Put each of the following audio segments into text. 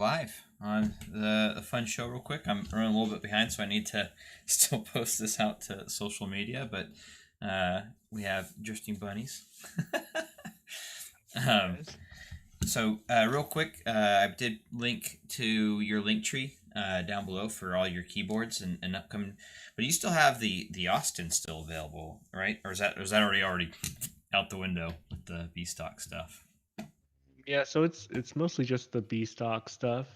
live on the fun show real quick. I'm running a little bit behind, so I need to still post this out to social media, but we have drifting bunnies. um, Yes. real quick, I did link to your link tree down below for all your keyboards and upcoming. But you still have the Austin still available, right? Or is that already out the window with the B stock stuff? Yeah, so it's mostly just the B stock stuff.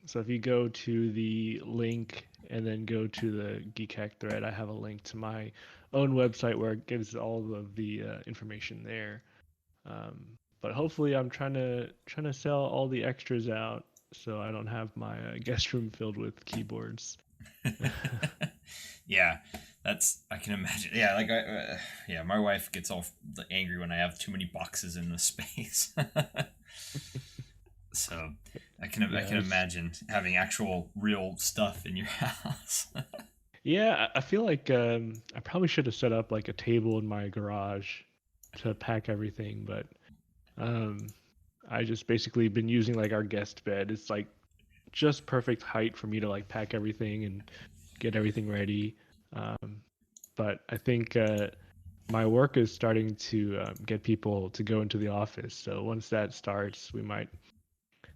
So if you go to the link and then go to the Geek Hack thread, I have a link to my own website where it gives all of the information there. But hopefully, I'm trying to sell all the extras out so I don't have my guest room filled with keyboards. Yeah, that's I can imagine. Yeah, yeah, my wife gets all angry when I have too many boxes in the space. So I Yeah, can imagine having actual real stuff in your house. yeah. I feel like I probably should have set up like a table in my garage to pack everything, but um, I just basically been using like our guest bed. It's like just perfect height for me to like pack everything and get everything ready. Um, but I think my work is starting to get people to go into the office. So once that starts, we might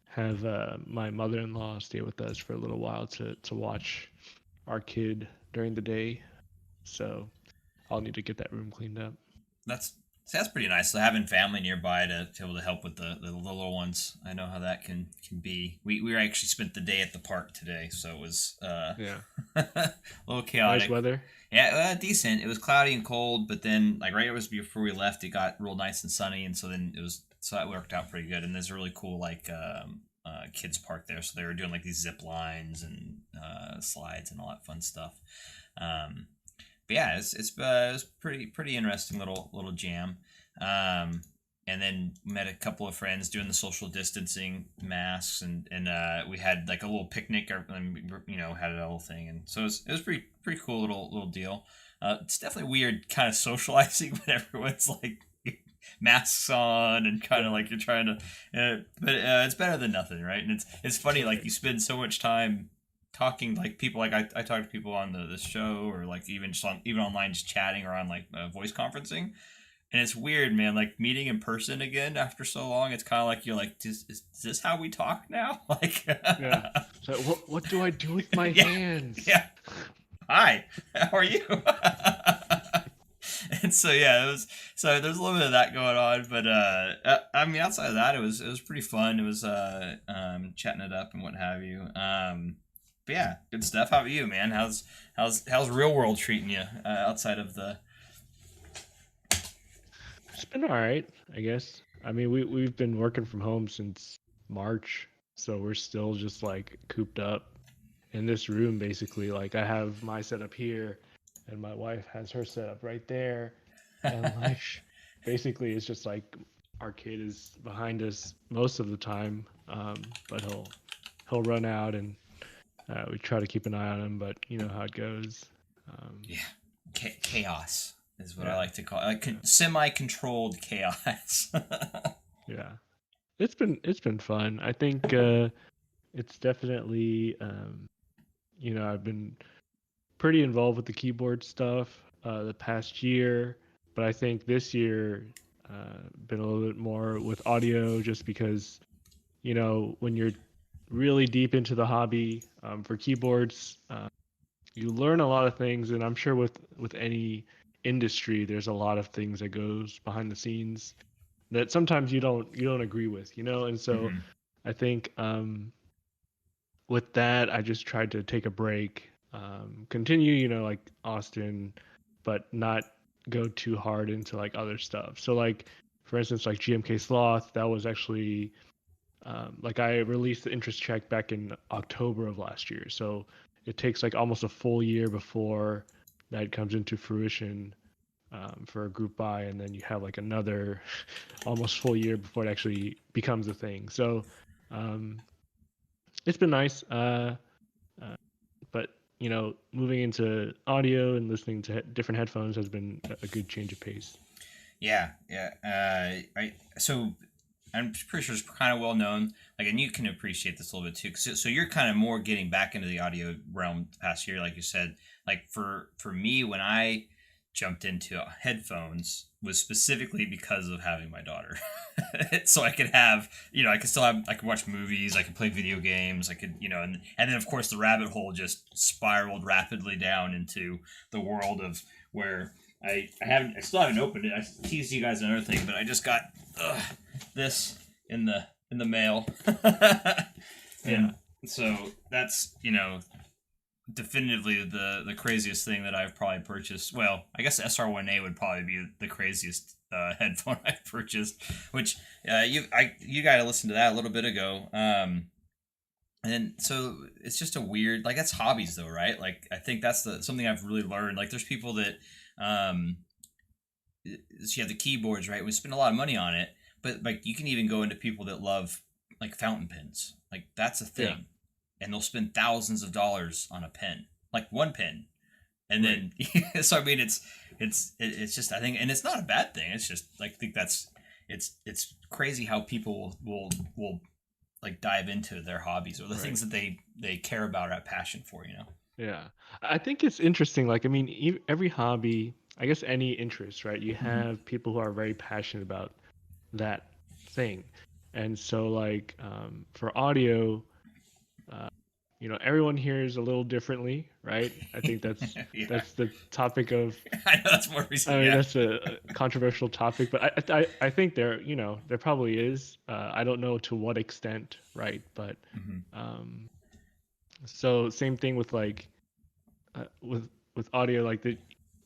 have my mother-in-law stay with us for a little while to watch our kid during the day. So I'll need to get that room cleaned up. that's that's pretty nice. So having family nearby to be able to help with the little ones, I know how that can be. We actually spent the day at the park today, so it was Yeah, a little nice chaotic. weather. Yeah, decent. It was cloudy and cold, but then like right before we left, it got real nice and sunny, and so that worked out pretty good. And there's a really cool kids park there, so they were doing like these zip lines and slides and all that fun stuff. Um, but yeah, it was pretty interesting little jam. And then met a couple of friends doing the social distancing masks, and we had like a little picnic, and had a whole thing, and so it was pretty cool little deal. It's definitely weird, kind of socializing when everyone's like masks on and kind of Yeah, like you're trying to, but it's better than nothing, right? And it's funny like right. you spend so much time talking like people like I talk to people on the show or like even online just chatting or on like voice conferencing, and it's weird, man, like meeting in person again after so long. It's kind of like you're like, is this how we talk now? Like Yeah. So what do I do with my yeah, hands? yeah, hi, how are you? And so yeah, it was so there's a little bit of that going on, but I mean outside of that, it was pretty fun. It was chatting it up and what have you. But yeah, good stuff. How about you, man? How's real world treating you outside of the? It's been all right, I guess. I mean, we've been working from home since March, so we're still just like cooped up in this room basically. Like I have my setup here and my wife has her setup right there. And like basically it's just like our kid is behind us most of the time. But he'll run out and we try to keep an eye on him, but you know how it goes. Um, Yeah, chaos is what I yeah, like to call it. Like yeah, semi-controlled chaos. yeah. It's been fun. I think it's definitely I've been pretty involved with the keyboard stuff the past year, but I think this year been a little bit more with audio just because when you're really deep into the hobby for keyboards, you learn a lot of things, and I'm sure with any industry, there's a lot of things that goes behind the scenes that sometimes you don't agree with, and so Hmm. I think with that, I just tried to take a break, continue, like Austin, but not go too hard into like other stuff. So like, for instance, like GMK Sloth, that was actually like I released the interest check back in October of last year. So it takes like almost a full year before that comes into fruition for a group buy, and then you have like another almost full year before it actually becomes a thing. So um, it's been nice. Uh, but moving into audio and listening to different headphones has been a good change of pace. Yeah, yeah. I so I'm pretty sure it's kind of well known. Like, and you can appreciate this a little bit too. So you're kind of more getting back into the audio realm the past year, like you said. Like for me, when I jumped into headphones was specifically because of having my daughter. So I could have, I could still have, I could watch movies, I could play video games, I could, and then of course the rabbit hole just spiraled rapidly down into the world of where I still haven't opened it. I teased you guys another thing, but I just got this in the mail. And so that's, definitively the craziest thing that I've probably purchased. Well, I guess SR1A would probably be the craziest headphone I've purchased, which you got to listen to that a little bit ago. And so it's just a weird, like, that's hobbies though, right? Like, I think that's something I've really learned. Like, there's people that so you have the keyboards, right? We spend a lot of money on it, but like you can even go into people that love like fountain pens. Like, that's a thing. And they'll spend thousands of dollars on a pen, like one pen, and then so I mean it's just, I think, and it's not a bad thing. It's just like, I think it's crazy how people will like dive into their hobbies or the things that they care about or have passion for. Yeah. I think it's interesting. Like, I mean, every hobby, I guess any interest, right? You have people who are very passionate about that thing. And so, like, for audio, everyone hears a little differently, right? I think that's that's the topic of. I know that's more recent. I mean, that's a controversial topic, but I think there probably is. I don't know to what extent, right? But so same thing with like with audio, like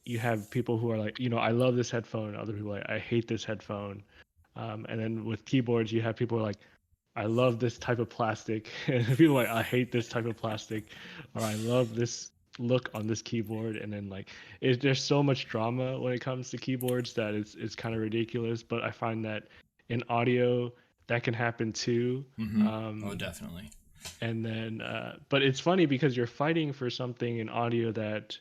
you have people who are like, I love this headphone. Other people are like, I hate this headphone. And then with keyboards, you have people who are like, I love this type of plastic, and people are like, I hate this type of plastic, or I love this look on this keyboard. And then like, there's so much drama when it comes to keyboards that it's kind of ridiculous. But I find that in audio that can happen too. Oh, definitely. And then, but it's funny because you're fighting for something in audio that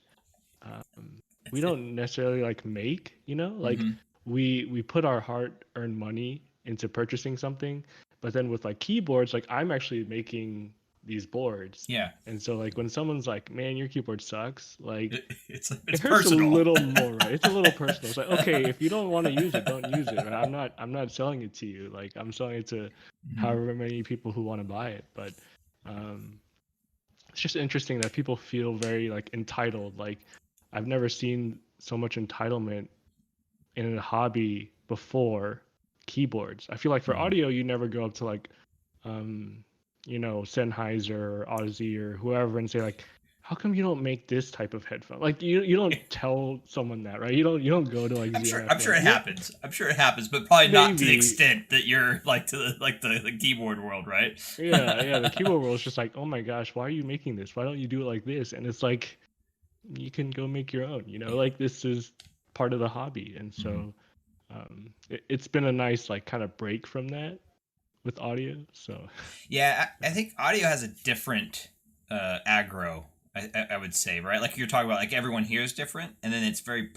we don't necessarily like make. Like we put our hard-earned money into purchasing something, but then with like keyboards, like I'm actually making these boards. Yeah. And so like when someone's like, "Man, your keyboard sucks," like it hurts personal. a little more, right? It's a little personal. It's like, okay, if you don't want to use it, don't use it. Right? I'm not selling it to you. Like, I'm selling it to however many people who want to buy it. But it's just interesting that people feel very like entitled. Like, I've never seen so much entitlement in a hobby before keyboards. I feel like for audio, you never go up to like, Sennheiser or Aussie or whoever and say like, how come you don't make this type of headphone? Like, you don't tell someone that, right? You don't go to like. I'm sure it happens. I'm sure it happens, but probably not to the extent that you're like to the keyboard world, right? Yeah. The keyboard world is just like, oh my gosh, why are you making this? Why don't you do it like this? And it's like, you can go make your own. Like, this is part of the hobby. And so it's been a nice like kind of break from that with audio. So yeah, I think audio has a different aggro, I would say, right? Like you're talking about, like everyone here is different, and then it's very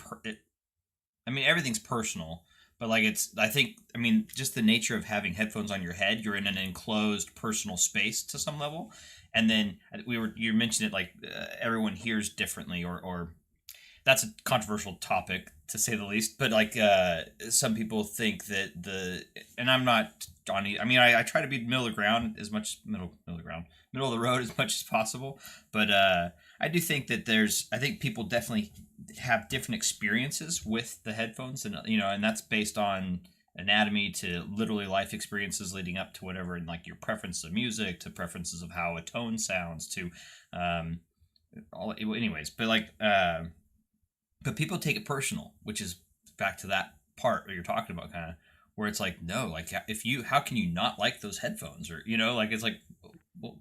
everything's personal, but like I think just the nature of having headphones on your head, you're in an enclosed personal space to some level. And then you mentioned it, like everyone hears differently, or that's a controversial topic to say the least. But like some people think that and I'm not Johnny. I try to be middle of the ground as much middle of the road as much as possible. But I do think that I think people definitely have different experiences with the headphones, and and that's based on anatomy to literally life experiences leading up to whatever, and like your preference of music to preferences of how a tone sounds to anyways, but like but people take it personal, which is back to that part that you're talking about, kind of where it's like, no, like how can you not like those headphones, or like it's like, well,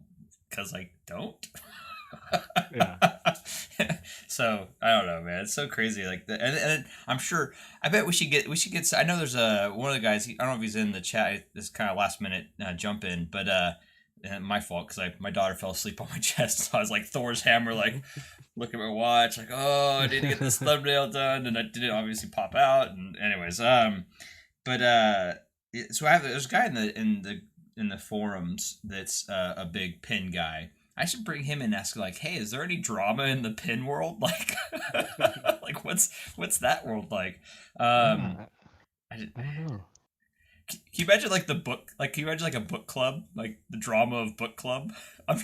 because I don't. Yeah. So I don't know, man. It's so crazy. Like, and I'm sure. I bet we should get. I know there's one of the guys. I don't know if he's in the chat. This kind of last minute jump in, but my fault because my daughter fell asleep on my chest. So I was like Thor's hammer, like look at my watch, like, oh, I need to get this thumbnail done, and I didn't obviously pop out. And anyways, but So I have there's a guy in the forums that's a big pin guy. I should bring him in and ask like, hey, is there any drama in the pin world? Like, like what's that world like? Um, Yeah, I did, I don't know. can you imagine like the book? Like, can you imagine like a book club? Like the drama of book club?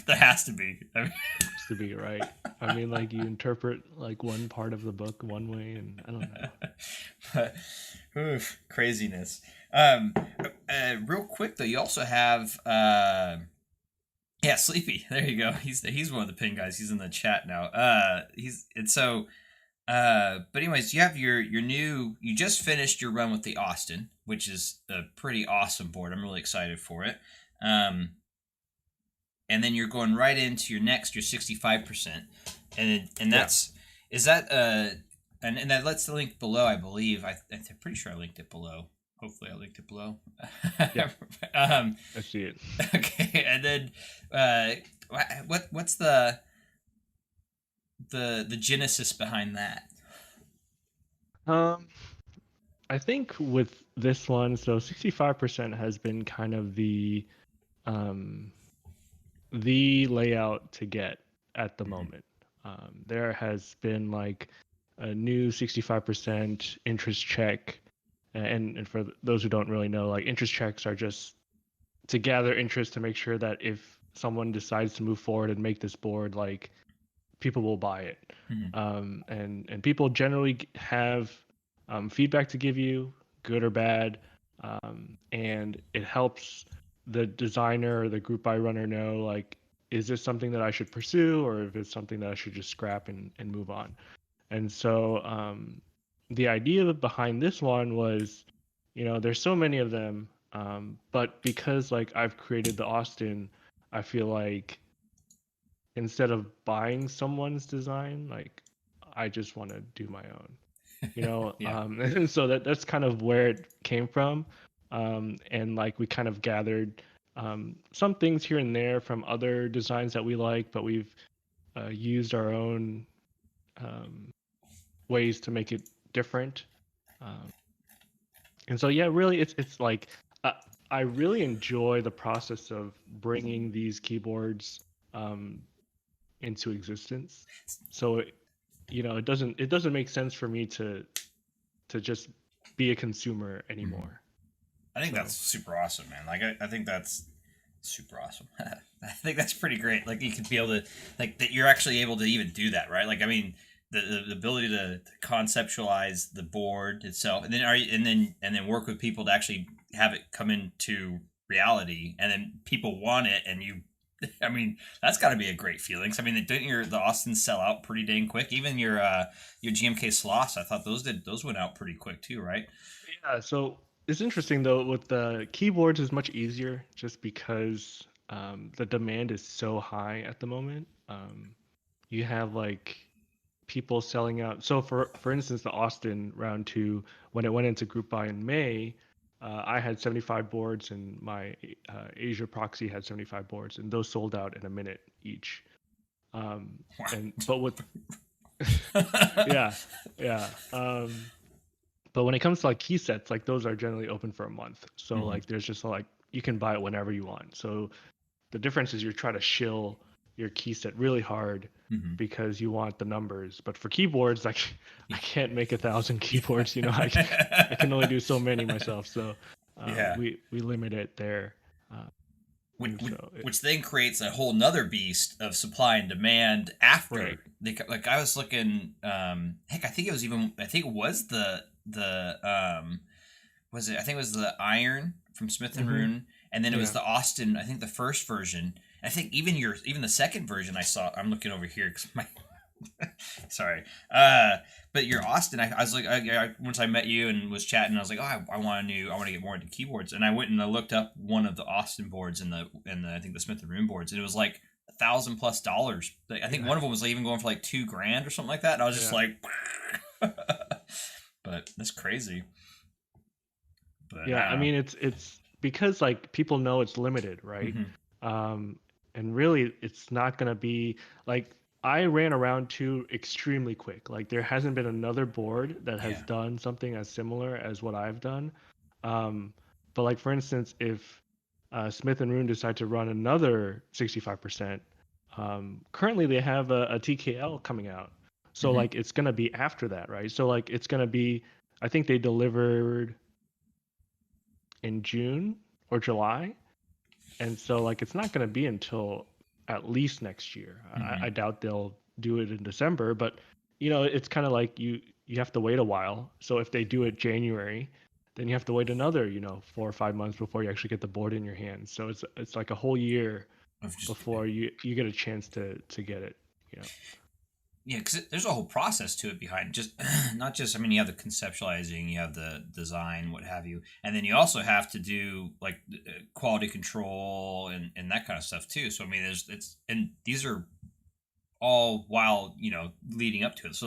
There has to be. I mean, Has to be right. I mean, like you interpret like one part of the book one way, and I don't know. but, oof, craziness. Real quick though, you also have yeah, Sleepy. There you go. He's one of the pin guys. He's in the chat now. He's and so but anyways, you have your new. You just finished your run with the Austin, which is a pretty awesome board. I'm really excited for it. Um, and then you're going right into your next, your 65%, and Yeah, that's is that and that let's the link below. I believe I'm pretty sure I linked it below. Hopefully, I linked it below. yeah, um, I see it. okay, and then what's the genesis behind that? Um, I think with this one, so 65% has been kind of um the layout to get at the Mhm. moment. There has been like a new 65% interest check, and for those who don't really know, like interest checks are just to gather interest to make sure that if someone decides to move forward and make this board, like people will buy it. Mhm. And people generally have feedback to give you, good or bad, and it helps the designer or the group buy runner know like, is this something that I should pursue, or if it's something that I should just scrap and move on. And so the idea behind this one was, there's so many of them, but because like I've created the Austin, I feel like instead of buying someone's design, like I just want to do my own, Yeah. and so that's kind of where it came from. And like we kind of gathered some things here and there from other designs that we like, but we've used our own um, ways to make it different. Um, and so yeah, really, it's like uh, I really enjoy the process of bringing these keyboards um, into existence. So it doesn't make sense for me to just be a consumer Mhm. anymore. I think that's So super awesome, man. Like I think that's super awesome. I think that's pretty great. Like you could be able to like that you're actually able to even do that, right? Like I mean the ability to conceptualize the board itself and then and then work with people to actually have it come into reality and then people want it and you I mean that's got to be a great feeling. I mean didn't the Austins sell out pretty dang quick? Even your GMK Sloths, I thought those went out pretty quick too, right? yeah, so it's interesting though with the keyboards is much easier just because the demand is so high at the moment. You have like people selling out. So for instance, the Austin round two, when it went into group buy in May, I had 75 boards and my Asia proxy had 75 boards, and those sold out in a minute each. And but with yeah, yeah. But when it comes to like key sets, like those are generally open for a month. So Mhm. like there's just like you can buy it whenever you want. So the difference is you're trying to shill your key set really hard Mhm. because you want the numbers. But for keyboards, like I can't make 1,000 keyboards. I can only do so many myself. So Yeah. we limit it there. Uh, which, and which, so which then creates a whole nother beast of supply and demand right. after like I was looking heck I think it was the was it I think it was the iron from Smith and Hmm. Rune and then it was Yeah. the Austin I think the first version I think even the second version I saw I'm looking over here because my sorry. But your Austin, I was like, once I met you and was chatting, I was like, oh, I want to get more into keyboards, and I went and I looked up one of the Austin boards and I think the Smith and Room boards, and it was like $1,000+ Like, I think Yeah. one of them was even going for like 2 grand or something like that, and I was just Yeah. like, but that's crazy. But Yeah. I I mean, it's because like people know it's limited, don't right? know. Um, and really, it's not gonna be like I ran around two extremely quick. Like there hasn't been another board that has Yeah. done something as similar as what I've done. Um, But like for instance, if Smith and Roon decide to run another 65%, currently they have a TKL coming out. So Hmm. like it's gonna be after that, right? So like it's gonna be, I think they delivered in June or July, and so like it's not gonna be until at least next year. I Hmm. doubt they'll do it in December, but it's kind of like you have to wait a while. So if they do it January, then you have to wait another 4 or 5 months before you actually get the board in your hands. So it's like a whole year Of just before you get a chance to get it. You know. Yeah, because there's a whole process to it behind just not just. I mean, you have the conceptualizing, you have the design, what have you, and then you also have to do like quality control and that kind of stuff too. So I mean, there's it's and these are all while leading up to it. So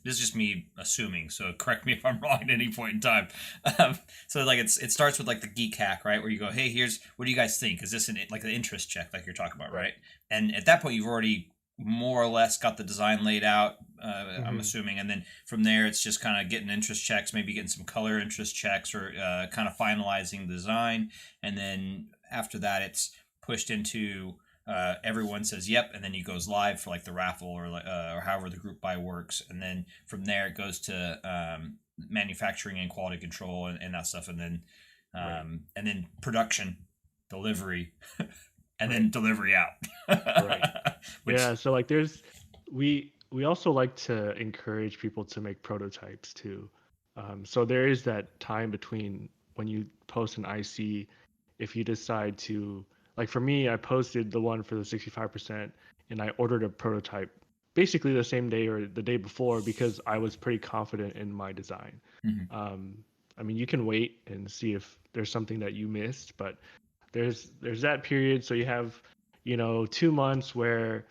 this is just me assuming. So correct me if I'm wrong at any point in time. So like it starts with like the geek hack, right, where you go, hey, here's what do you guys think? Is this like an interest check, like you're talking about, Right. right? And at that point, you've already more or less got the design laid out. I'm Hmm. assuming, and then from there, it's just kind of getting interest checks, maybe getting some color interest checks, or kind of finalizing the design, and then after that, it's pushed into everyone says yep, and then he goes live for like the raffle or however the group buy works, and then from there it goes to manufacturing and quality control and that stuff, Right. and then production, delivery, and Right. then delivery out. Right. Which Yeah. So like we also like to encourage people to make prototypes too. So there is that time between when you post an IC, if you decide to, like for me, I posted the one for the 65% and I ordered a prototype basically the same day or the day before because I was pretty confident in my design. Mhm. Um, I mean, you can wait and see if there's something that you missed, but there's that period. So you have 2 months where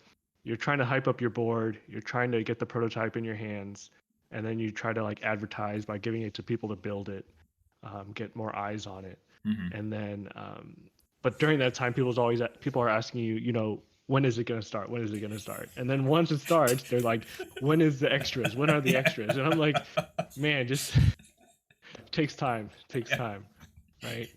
you're trying to hype up your board, you're trying to get the prototype in your hands, and then you try to like advertise by giving it to people to build it, get more eyes on it, Mhm. and then but during that time, people are asking you, when is it going to start? When is it going to start? And then once it starts, they're like, when is the extras? When are the Yeah. extras? And I'm like, man, just takes time. Takes Yeah. time, right?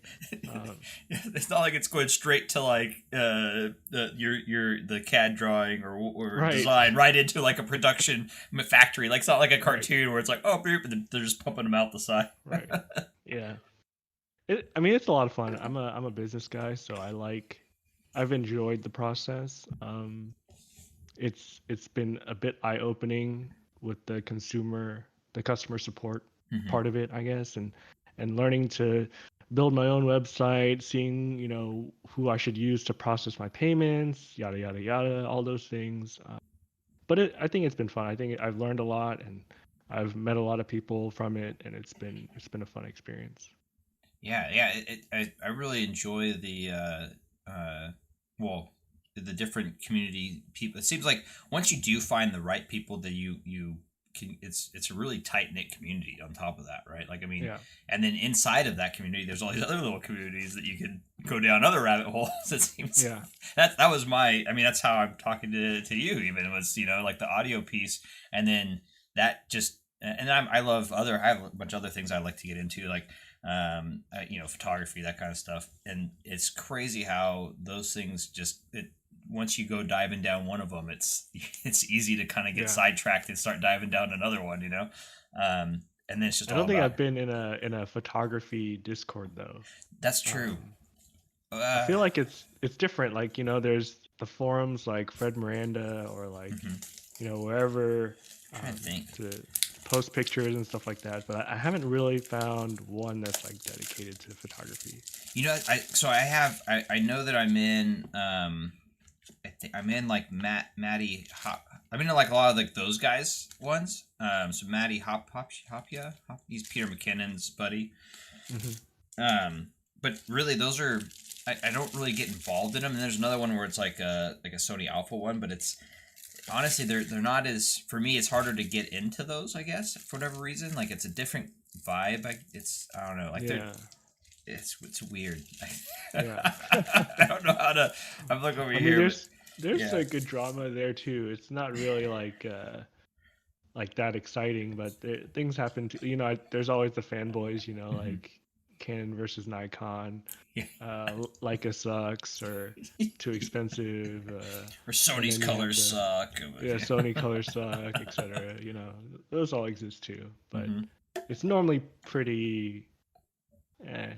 Um, It's not like it's going straight to like the CAD drawing or right, design right into like a production factory. Like it's not like a right, cartoon where it's like oh boop, and they're just pumping them out the side. right. Yeah. I mean, it's a lot of fun. I'm a business guy, so I've enjoyed the process. It's been a bit eye opening with the customer support Hmm. part of it, I guess, and learning to build my own website, seeing who I should use to process my payments, yada yada yada, all those things. But I think it's been fun. I think I've learned a lot, and I've met a lot of people from it, and it's been a fun experience. Yeah, yeah. I really enjoy well the different community people. It seems like once you do find the right people that you can, it's a really tight knit community on top of that, right? Like I mean, Yeah, and then inside of that community, there's all these other little communities that you can go down other rabbit holes. It seems yeah, that was my. I mean, that's how I'm talking to you. Even was like the audio piece, and then that just and I have a bunch of other things I like to get into like photography, that kind of stuff. And it's crazy how those things once you go diving down one of them, it's easy to kind of get yeah. sidetracked and start diving down another one, and then it's just I all don't think about I've been in a photography Discord though. that's true. Um, I Uh, feel like it's different. Like there's the forums like Fred Miranda or like mhm. wherever Trying to think. to post pictures and stuff like that. But I haven't really found one that's like dedicated to photography. I know that I'm in I think I'm in like Matty Hop. I'm into like a lot of like those guys ones. So Matty Hopia. He's Peter McKinnon's buddy. Hmm. But really, those are I don't really get involved in them. And there's another one where it's like a Sony Alpha one, but it's honestly they're not as for me. It's harder to get into those, I guess, for whatever reason. Like it's a different vibe. I don't know. Like they're Yeah, it's weird. yeah. I don't know how to. I'm looking over I mean, here, but there's yeah. a good drama there too. It's not really like that exciting, but things happen to there's always the fanboys, Hmm. like Canon versus Nikon, Yeah. Leica sucks or too expensive, Or and Sony's then you have colors the suck. yeah Sony colors suck, etc. You know, those all exist too, but Mm-hmm. it's normally pretty, you know,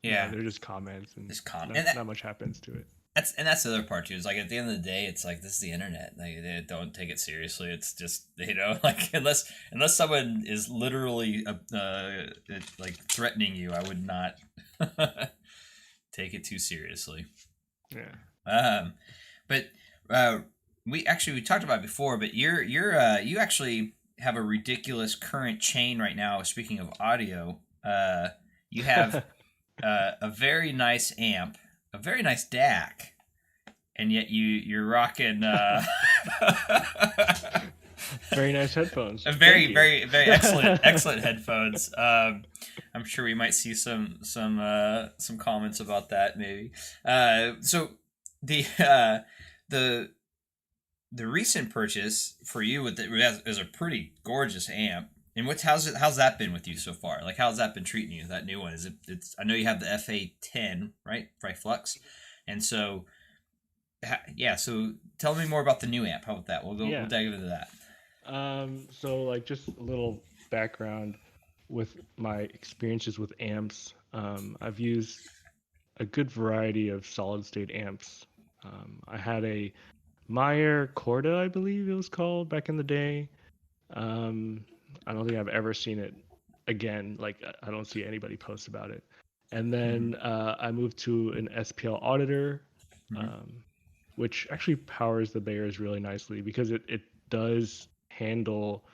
Yeah, they're just comments and this con not and not much happens to it. that's the other part too. Is like at the end of the day, it's like this is the internet. Like they don't take it seriously. It's just like unless someone is literally like threatening you, I would not take it too seriously. Yeah. Um, but uh, we talked about it before, but you actually have a ridiculous current chain right now. Speaking of audio, you have a very nice amp, a very nice DAC, and yet you're rocking Very nice headphones. a Thank very you. very excellent headphones. I'm sure we might see some comments about that maybe. So the the the recent purchase for you is a pretty gorgeous amp. And how's that been with you so far? Like how's that been treating you? That new one it's I know you have the FA10 right, Flux, and so yeah. So tell me more about the new amp. How about that? We'll Yeah. dive into that. So like just a little background with my experiences with amps. I've used a good variety of solid state amps. I had a Meyer Corda, I believe it was called back in the day. Um, I don't think I've ever seen it again. Like I don't see anybody post about it. And Mm-hmm. then I moved to an SPL auditor, Mm-hmm. um, which actually powers the Bears really nicely because it does handle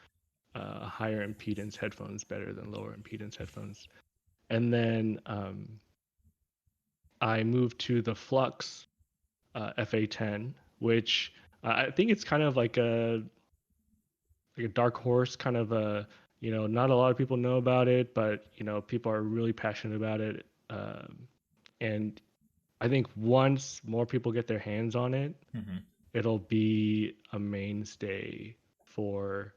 higher impedance headphones better than lower impedance headphones. And then I moved to the Flux FA10, which I think it's kind of like a dark horse, kind of a, you know, not a lot of people know about it, but you know people are really passionate about it. And I think once more people get their hands on it, Mm-hmm. it'll be a mainstay for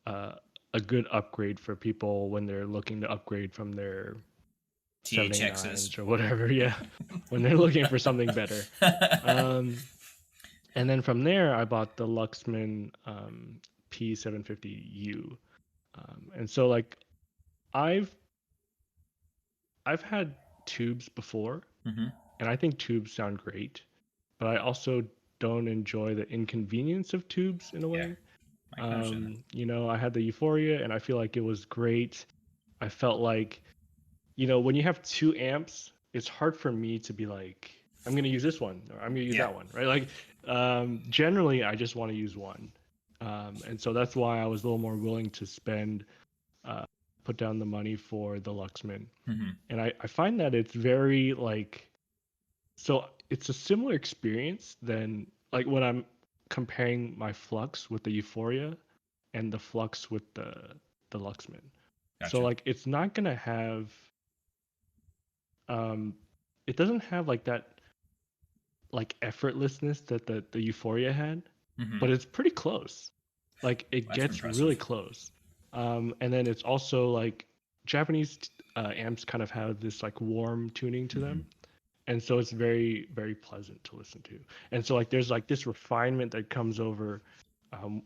uh, a good upgrade for people when they're looking to upgrade from their THXs. 789s or whatever. Yeah, when they're looking for something better. Um, and then from there, I bought the Luxman P750U. And so like I've I've had tubes before, Mm-hmm. and I think tubes sound great, but I also don't enjoy the inconvenience of tubes in a Yeah, way. I can understand that. You know, I had the Euphoria, and I feel like it was great. I felt like, you know, when you have two amps, it's hard for me to be like, I'm gonna use this one or I'm gonna use Yeah. that one, right? Like, generally, I just want to use one, and so that's why I was a little more willing to spend, uh, put down the money for the Luxman. Mm-hmm. And I find that it's very like, so it's a similar experience than like when I'm comparing my Flux with the Euphoria and the Flux with the Luxman. So Gotcha. like it's not gonna have um it doesn't have like that like effortlessness that the Euphoria had, Mm-hmm. but it's pretty close. Like it That's gets really impressive. close. And then it's also like Japanese amps kind of have this like warm tuning to Mm-hmm. them, and so it's very very pleasant to listen to. And so like there's like this refinement that comes over,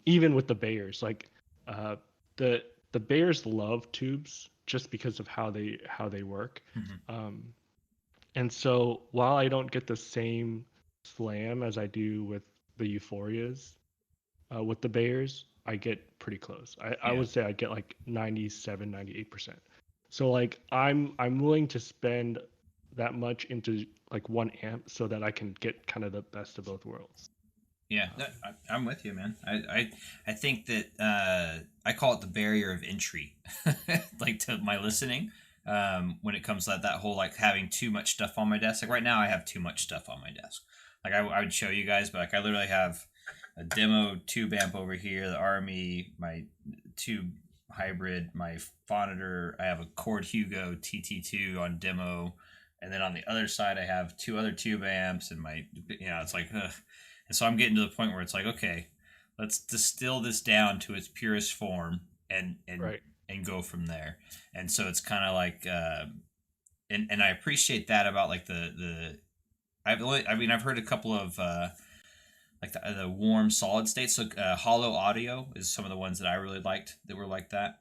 even with the Bayers. Like uh, the the Bayers love tubes just because of how they work. Mm-hmm. Um, and so while I don't get the same slam as I do with the Euphorias, with the Bayers, I get pretty close. I Yeah. would say I get like 97, 98%. So like I'm willing to spend that much into like one amp so that I can get kind of the best of both worlds. Yeah, Um, I'm with you, man. I think that I call it the barrier of entry, like to my listening. When it comes to that whole like having too much stuff on my desk. Like right now, I have too much stuff on my desk. Like I would show you guys, but like I literally have a demo tube amp over here, the Army, my tube hybrid, my Phonitor. I have a Cord Hugo TT2 on demo, and then on the other side, I have two other tube amps, and my it's like. Ugh. And so I'm getting to the point where it's like, okay, let's distill this down to its purest form and right. and go from there. And so it's kind of like and I appreciate that about like the I mean I've heard a couple of like the warm solid states. So hollow audio is some of the ones that I really liked that were like that.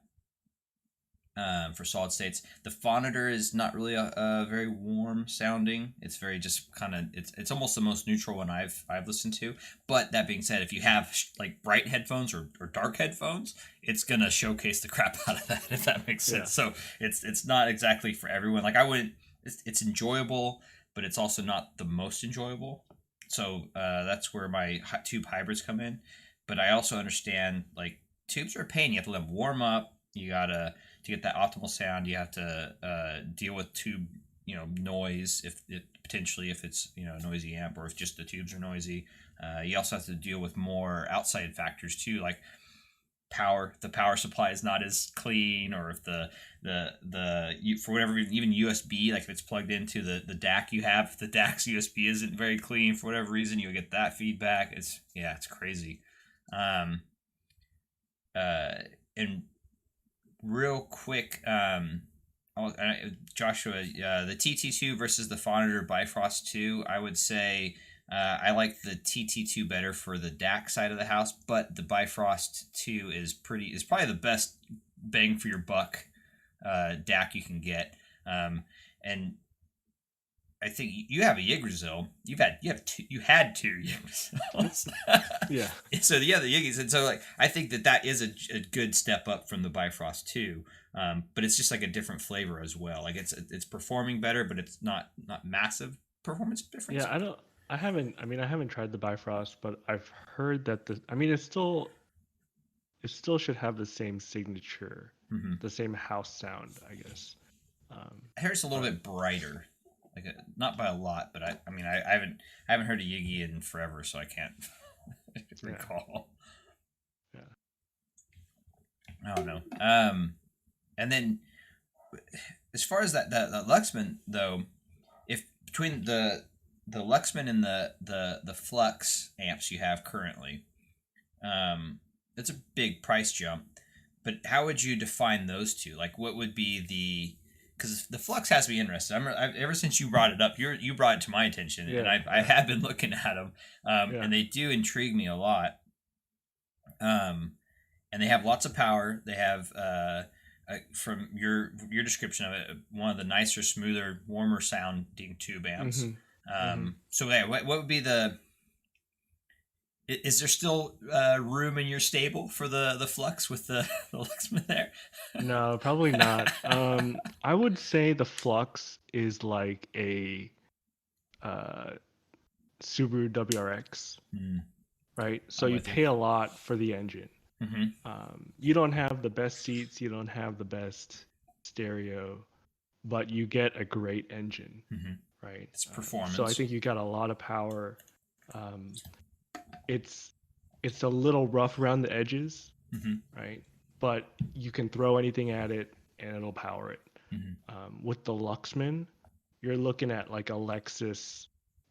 For solid states, the Phonitor is not really a very warm sounding. It's very just kind of it's almost the most neutral one I've listened to. But that being said, if you have like bright headphones or dark headphones, it's gonna showcase the crap out of that, if that makes Yeah. sense. So it's not exactly for everyone. Like I wouldn't. It's enjoyable, but it's also not the most enjoyable. So that's where my tube hybrids come in. But I also understand like tubes are a pain. You have to let them warm up. You gotta to get that optimal sound. You have to deal with tube, noise if potentially if it's a noisy amp or if just the tubes are noisy. You also have to deal with more outside factors too, like power. The power supply is not as clean, or if for whatever reason, even USB, like if it's plugged into the DAC you have, if the DAC's USB isn't very clean for whatever reason, you'll get that feedback. It's crazy. Um, and real quick, Joshua, the TT2 versus the Phonitor Bifrost 2, I would say I like the TT2 better for the DAC side of the house, but the Bifrost 2 is probably the best bang for your buck DAC you can get. And I think you have a Yggdrasil. You had two Yggdrasils. Yeah. So yeah, the Yiggies, and so like I think that is a good step up from the Bifrost 2. But it's just like a different flavor as well. Like it's performing better, but it's not massive performance difference. Yeah, I haven't tried the Bifrost, but I've heard that it still should have the same signature, Mm-hmm. the same house sound, I guess. Um, I heard it's a little but bit brighter, like not by a lot, but I mean I haven't heard a Yiggy in forever, so I can't yeah, recall. yeah. I don't know. And then as far as that Luxman though, if between the Luxman and the Flux amps you have currently, it's a big price jump. But how would you define those two? Like, what would be the because the Flux has me interested. Ever since you brought it up, you brought it to my attention, and Yeah, I yeah, have been looking at them, yeah. and they do intrigue me a lot. Um, and they have lots of power. They have from your description of it, one of the nicer, smoother, warmer sounding tube amps. Mm-hmm. Mm-hmm. So yeah, what would be is there still room in your stable for the Flux with the Luxman there? No, probably not. I would say the Flux is like a uh, Subaru WRX, Hmm, right? So I'm you with you. pay a lot for the engine. Mm-hmm, You don't have the best seats, you don't have the best stereo, but you get a great engine, mm-hmm. right? It's So I performance. think you got a lot of power. Um, it's it's a little rough around the edges, Mm-hmm, right? But you can throw anything at it and it'll power it. mm-hmm, With the Luxman, you're looking at like a Lexus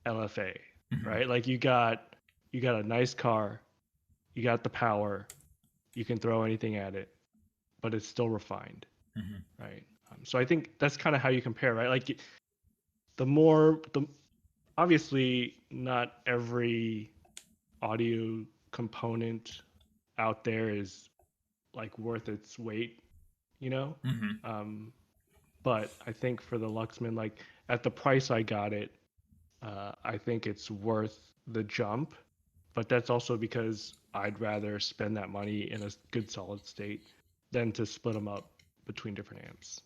LFA, mm-hmm, right? Like you got a nice car, you got the power, you can throw anything at it, but it's still refined, mm-hmm. right? So I think that's kind of how you compare, right? Like the more the obviously not every audio component out there is like worth its weight, you know. Mm-hmm. Um, but I think for the Luxman, like at the price I got it, I think it's worth the jump. But that's also because I'd rather spend that money in a good solid state than to split them up between different amps.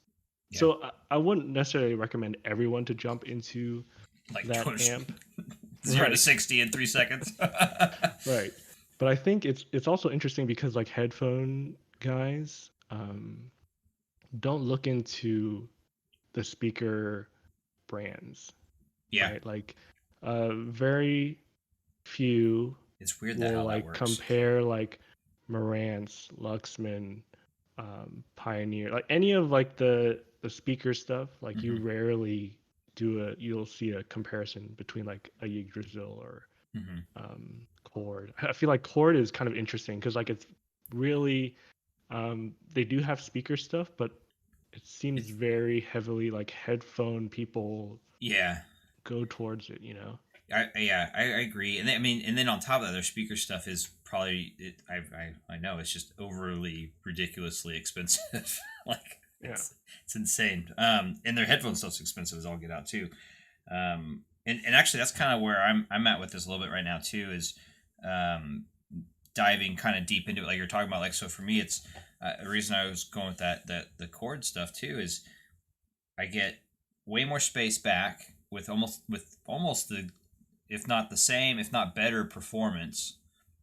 Yeah, So I wouldn't necessarily recommend everyone to jump into like that amp. 0 to Right, 60 in 3 seconds. right. But I think it's also interesting because like headphone guys don't look into the speaker brands, Yeah, right? Like very few it's weird that will how that like works. compare like Marantz, Luxman, Pioneer, like any of like the speaker stuff. Like you Mm-hmm, rarely you'll see a comparison between like a Yggdrasil or mm-hmm, Chord. I feel like Chord is kind of interesting because like it's really they do have speaker stuff, but it seems It's very heavily like headphone people yeah. go towards it, you know. I agree, and then, I mean, and then on top of that, their speaker stuff is probably I know it's just overly ridiculously expensive. Like Yeah. it's insane. And their headphone stuff's expensive as all get out too. And actually that's kind of where I'm at with this a little bit right now too. Is um, diving kind of deep into it, like you're talking about. Like so for me, it's the reason I was going with that the chord stuff too is I get way more space back with almost the if not the same, if not better performance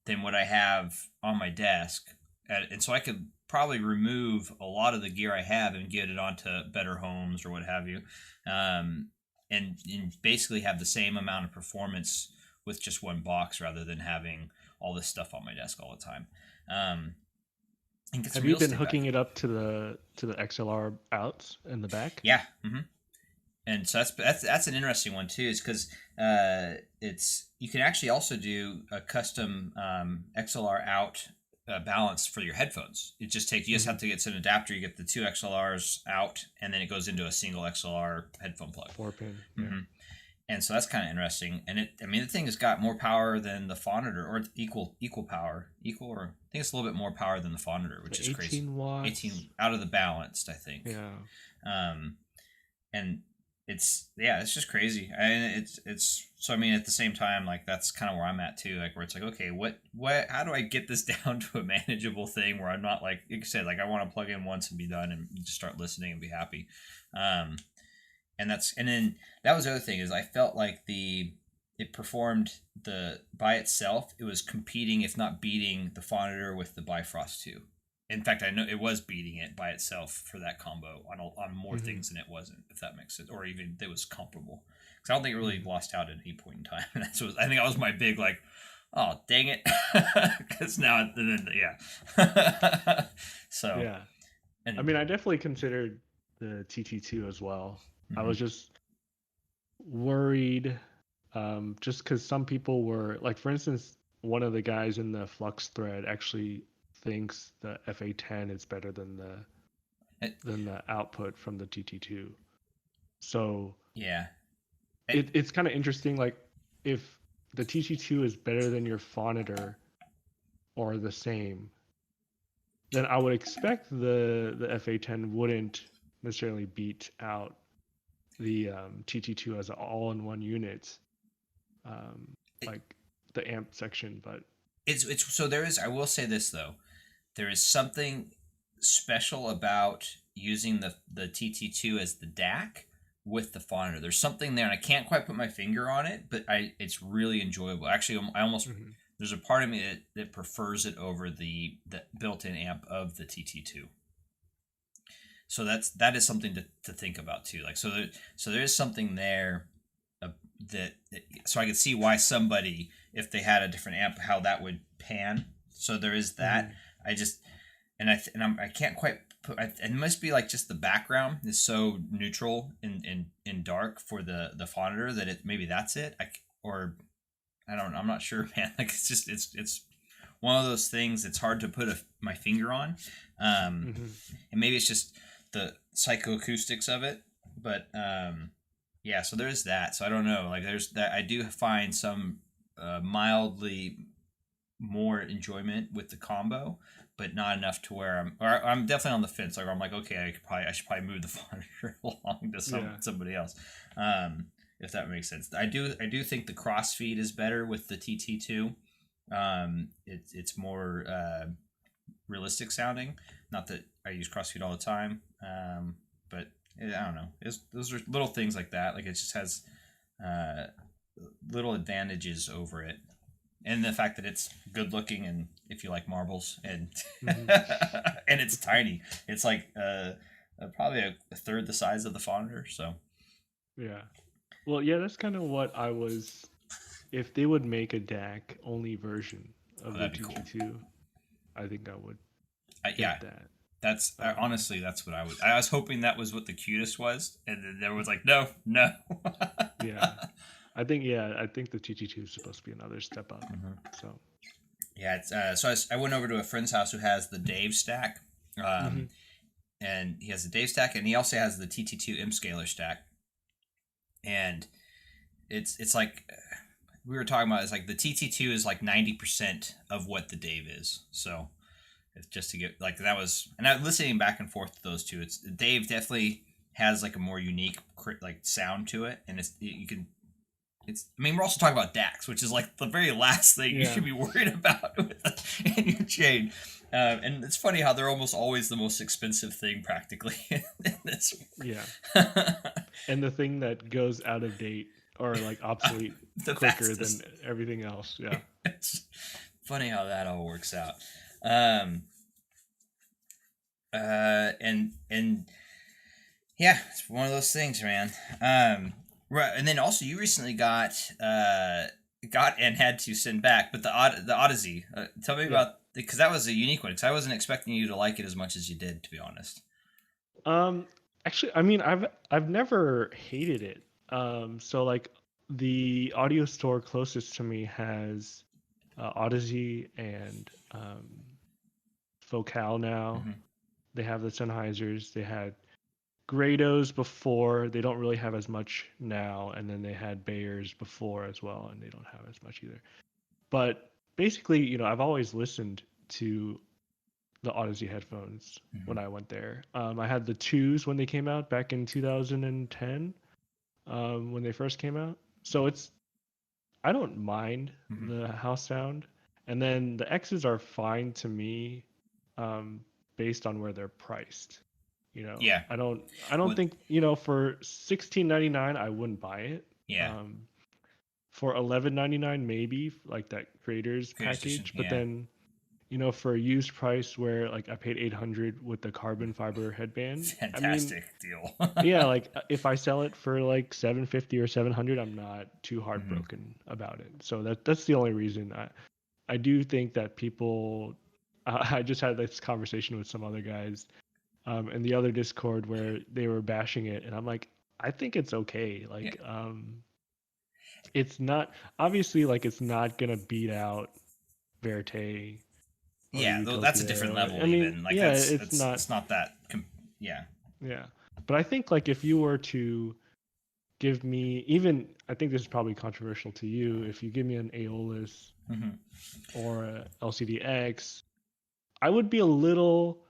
than what I have on my desk. And so I could probably remove a lot of the gear I have and get it onto better homes or what have you. Um, and basically have the same amount of performance with just one box rather than having all this stuff on my desk all the time. Um, and get some Have you real been estate back. hooking it up to the XLR outs in the back? Yeah. And so that's an interesting one too, is because it's you can actually also do a custom XLR out balance for your headphones. You just have to get an adapter. You get the two XLRs out, and then it goes into a single XLR headphone plug. 4-pin. Yeah. hmm And so that's kind of interesting. And I mean, the thing has got more power than the Phonitor, or equal power, or I think it's a little bit more power than the Phonitor, which The is crazy. 18 watts. 18 out of the balanced, I think. Yeah. Um, and it's just crazy. And it's so I mean at the same time, like that's kind of where I'm at too, like where it's like, okay, what how do I get this down to a manageable thing where I'm not like you said, like I want to plug in once and be done and just start listening and be happy. um and then that was the other thing is I felt like it performed the by itself, it was competing if not beating the Phonitor with the Bifrost 2. In fact, I know it was beating it by itself for that combo on more things than it wasn't, if that makes sense, or even it was comparable. Because I don't think it really lost out at any point in time. And I think that was my big like, oh dang it, because now yeah. So Yeah. I and mean, I definitely considered the TT2 as well. I mhm. was just worried, just because some people were like, for instance, one of the guys in the Flux thread actually thinks the FA10 is better It- than the output from the TT2. So yeah, it's kind of interesting. Like, if the TT2 is better than your Phonitor or the same, then I would expect the FA10 wouldn't necessarily beat out the TT2 as an all-in-one unit, um, it, like the amp section. But it's so there is. I will say this though, there is something special about using the TT2 as the DAC with the Phonitor. There's something there, and I can't quite put my finger on it, but it's really enjoyable. Actually, I almost Mhm. there's a part of me that prefers it over the built-in amp of the TT2. So that is something to think about too. Like so there is something there uh, so I could see why somebody, if they had a different amp, how that would pan. So there is that. Mhm. I just I can't quite put. It must be like just the background is so neutral in dark for the Phonitor that maybe that's it. Or I don't. I'm not sure, man. Like it's one of those things. It's hard to put my finger on. Um, Mhm. and maybe it's just the psychoacoustics of it. But yeah, so there's that. So I don't know. Like there's that. I do find some mildly more enjoyment with the combo, but not enough to where I'm definitely on the fence. Like where I'm like, okay, I should probably move the Phonitor along to Yeah. somebody else. If that makes sense. I do think the crossfeed is better with the TT2. It's more realistic sounding. Not that I use crossfeed all the time, but I don't know. Those are little things like that. Like it just has uh, little advantages over it, and the fact that it's good looking, and if you like marbles, and Mhm. and it's tiny. It's like probably a third the size of the Phonitor. So Yeah. Well, yeah, that's kind of what I was. If they would make a DAC only version oh, of the that'd be cool. TT2, I think I would Yeah, get that. that's Um, honestly that's what I was. I was hoping that was what the cutest was, and then there was like no, no. yeah. I think the TT2 is supposed to be another step up. So. Yeah, it's so I went over to a friend's house who has the Dave stack, um, Mhm. and he has the Dave stack, and he also has the TT2 M scalar stack. And it's like we were talking about. It's like the TT2 is like 90% of what the Dave is. So it's just to get like that was, and I'm listening back and forth to those two. It's Dave definitely has like a more unique like sound to it, and it's you can. It's. I mean, we're also talking about DAX, which is like the very last thing you should be worried about in your chain. And it's funny how they're almost always the most expensive thing practically in this. Yeah. And the thing that goes out of date or like obsolete quicker than everything else. Yeah. It's funny how that all works out. And yeah, it's one of those things, man. Right, and then also you recently got and had to send back, but the Odyssey. Tell me about, because that was a unique one. Because I wasn't expecting you to like it as much as you did, to be honest. Actually, I mean, I've never hated it. So like the audio store closest to me has Odyssey and Focal now. Mm-hmm. They have the Sennheisers. They had Grados before. They don't really have as much now. And then they had Bayers before as well, and they don't have as much either. But basically, you know, I've always listened to the Odyssey headphones when I went there. I had the twos when they came out back in 2010, when they first came out. So I don't mind the house sound. And then the X's are fine to me, based on where they're priced. You know, Yeah. I don't think, you know, for $16.99 I wouldn't buy it. Yeah. For $11.99 maybe, like that creators package, but then, you know, for a used price where like I paid $800 with the carbon fiber headband, fantastic deal. Yeah, like if I sell it for like $750 or $700, I'm not too heartbroken about it. So that's the only reason. I do think that people. I just had this conversation with some other guys, in the other Discord where they were bashing it, and I'm like, I think it's okay. Like, it's not obviously like it's not gonna beat out Verite. Yeah, that's a different level. I mean, even like it's not that. Yeah. Yeah, but I think like if you were to give me, even, I think this is probably controversial to you, if you give me an Aeolus or a LCD-X, I would be a little.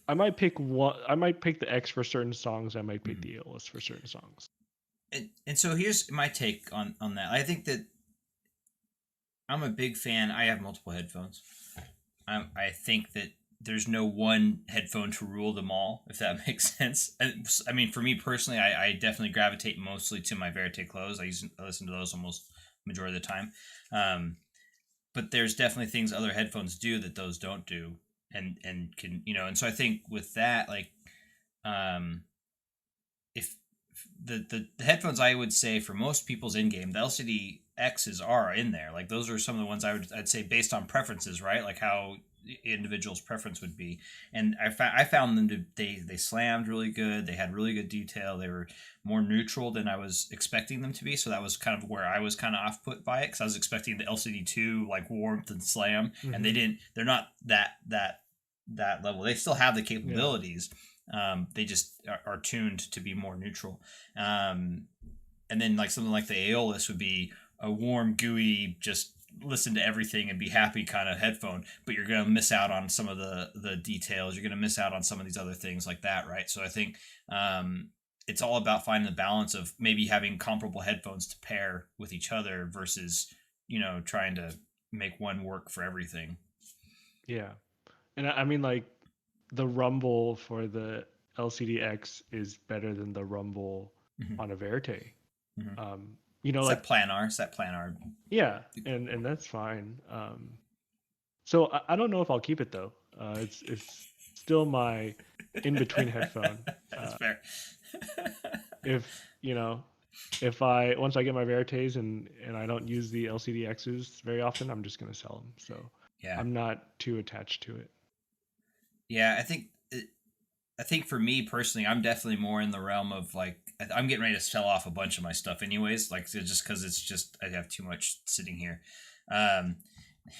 I might pick the X for certain songs. I might pick the Aeolus for certain songs. And so here's my take on that. I think that I'm a big fan. I have multiple headphones. I think that there's no one headphone to rule them all, if that makes sense. I mean, for me personally, I definitely gravitate mostly to my Verite Close. I listen to those almost majority of the time. But there's definitely things other headphones do that those don't do, and can, you know. And so I think with that, like, if the headphones, I would say for most people's in game, the LCD X's are in there. Like those are some of the ones I'd say based on preferences, right? Like how individual's preference would be. And I found them to they slammed really good. They had really good detail. They were more neutral than I was expecting them to be. So that was kind of where I was kind of off put by it, because I was expecting the LCD2 like warmth and slam, and they're not that level. They still have the capabilities. They just are tuned to be more neutral. And then like something like the Aeolus would be a warm, gooey, just listen to everything and be happy kind of headphone, but you're going to miss out on some of the details. You're going to miss out on some of these other things like that, right? So I think it's all about finding the balance of maybe having comparable headphones to pair with each other versus, you know, trying to make one work for everything. Yeah. And I mean, like, the rumble for the LCD-X is better than the rumble on a Verite. You know, it's that planar. Yeah, and that's fine. So I don't know if I'll keep it though. It's still my in between headphone. That's fair. if I once I get my Verites and I don't use the LCD X's very often, I'm just gonna sell them. So yeah, I'm not too attached to it. Yeah, I think for me personally, I'm definitely more in the realm of like, I'm getting ready to sell off a bunch of my stuff anyways, like just because it's just I have too much sitting here.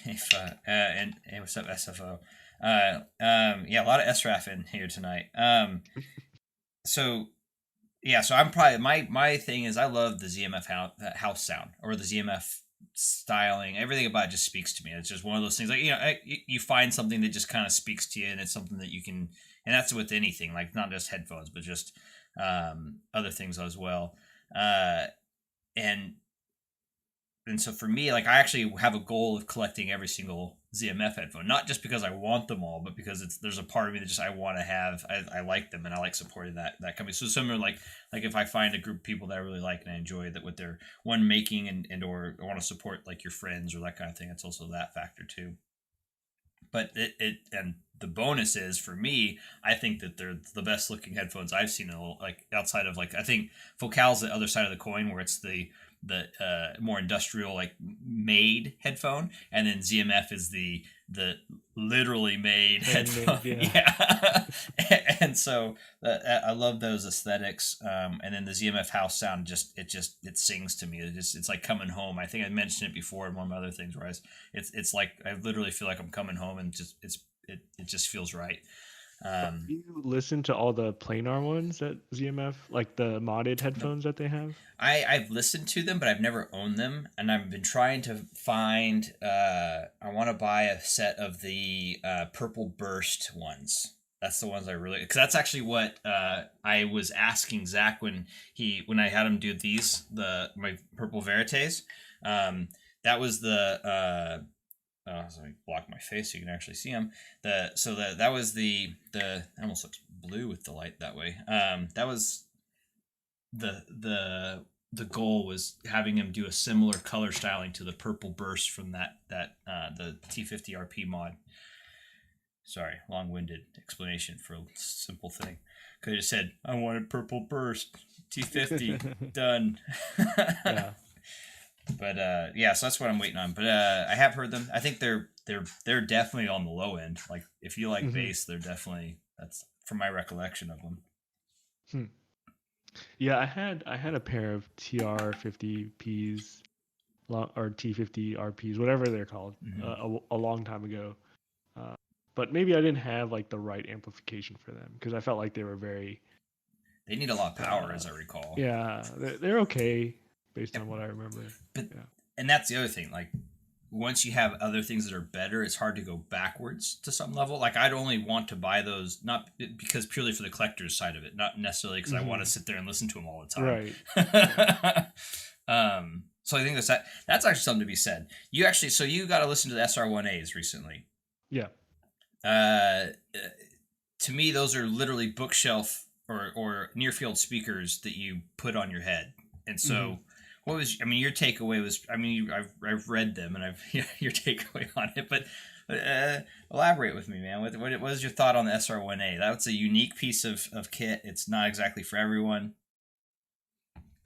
If and what's up, SFO? Yeah, a lot of SRAF in here tonight. So yeah, so I'm probably my thing is I love the ZMF house sound or the ZMF styling. Everything about it just speaks to me. It's just one of those things like you find something that just kind of speaks to you, and it's something that you can, and that's with anything like not just headphones, but just other things as well. Uh, and and so for me, like I actually have a goal of collecting every single ZMF headphone, not just because I want them all, but because there's a part of me that just I want to have. I like them and I like supporting that company. So similar, like if I find a group of people that I really like and I enjoy that what they're one making and or want to support like your friends or that kind of thing, it's also that factor too. But it and the bonus is for me, I think that they're the best looking headphones I've seen. Like outside of like I think Focal's the other side of the coin where it's the more industrial like made headphone, and then ZMF is the literally made headphone. Handmade, yeah. Yeah, and so I love those aesthetics. And then the ZMF house sound it sings to me. It's like coming home. I think I mentioned it before in one of my other things where it's like I literally feel like I'm coming home and it just feels right. Um, You listen to all the planar ones at ZMF, like the modded nope. headphones that they have? I've listened to them, but I've never owned them, and I've been trying to find. I want to buy a set of the Purple Burst ones. That's the ones I really because that's actually what I was asking Zach when I had him do my Purple Verites. That was the so I block my face so you can actually see them. That was the it almost looks blue with the light that way. That was the goal was having him do a similar color styling to the Purple Burst from the T50 RP mod. Sorry, long-winded explanation for a simple thing. Could have just said I wanted Purple Burst T50 done. Yeah. But yeah, so that's what I'm waiting on. But I have heard them. I think they're definitely on the low end. Like if you like Hmm. bass, they're definitely that's from my recollection of them. Hmm. Yeah, I had a pair of TR50Ps or T50RPs, whatever they're called, Hmm. a long time ago. Uh, but maybe I didn't have like the right amplification for them because I felt like they were very, They need a lot of power, uh, as I recall. yeah, they're okay based on what I remember. But Yeah. and that's the other thing. Like once you have other things that are better, it's hard to go backwards to some level. Like I'd only want to buy those not because purely for the collector's side of it, not necessarily because I want to Hmm. sit there and listen to them all the time. Right. Right. So I think that's actually something to be said. You got to listen to the SR1As recently. Yeah. Uh, to me, those are literally bookshelf or near field speakers that you put on your head. And Hmm. so, what was? I mean, your takeaway was. I mean, I've read them and I've your takeaway on it, but elaborate with me, man. What was your thought on the SR1A? That's a unique piece of kit. It's not exactly for everyone.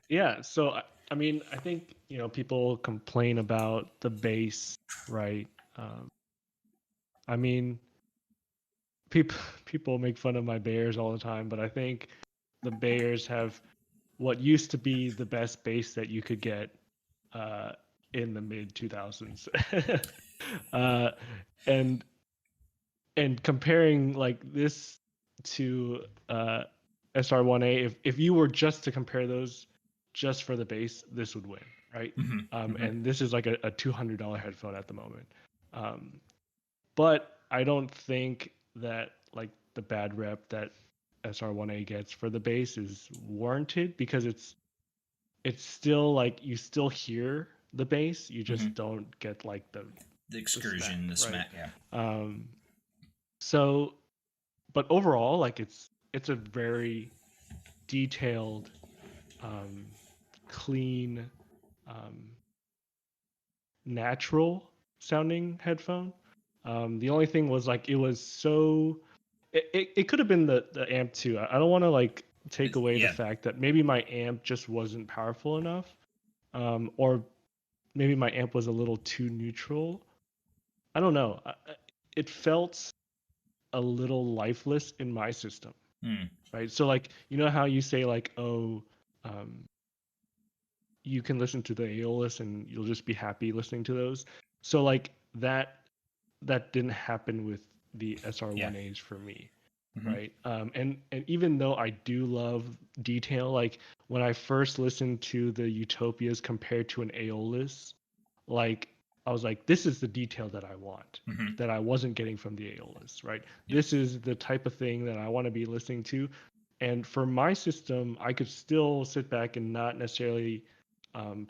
Yeah. So I mean, I think people complain about the bass, right? Um, I mean, people people make fun of my Bears all the time, but I think the Bears have what used to be the best bass that you could get uh, in the mid 2000s. uh, and and comparing like this to SR1A, if you were just to compare those just for the bass, this would win, right? Mm-hmm, mm-hmm, And this is like a $200 headphone at the moment. Um, but I don't think that like the bad rep that SR1A gets for the bass is warranted because it's still like you still hear the bass, you mm-hmm. just don't get like The the smack, excursion, the right? smack, yeah. Um, so, but overall, like it's a very detailed, um, clean, um, natural sounding headphone. The only thing was like it was so it could have been the amp too. I don't want to like take away the Yeah. fact that maybe my amp just wasn't powerful enough, or maybe my amp was a little too neutral. I don't know. It felt a little lifeless in my system, Mm, right? So like how you say like um, you can listen to the Aeolus and you'll just be happy listening to those. So like that that didn't happen with the Yeah. SR1As for me, Hmm. right? And even though I do love detail, like when I first listened to the Utopias compared to an Aeolus, like I was like, this is the detail that I want, Hmm. that I wasn't getting from the Aeolus, right? Yep. This is the type of thing that I want to be listening to. And for my system, I could still sit back and not necessarily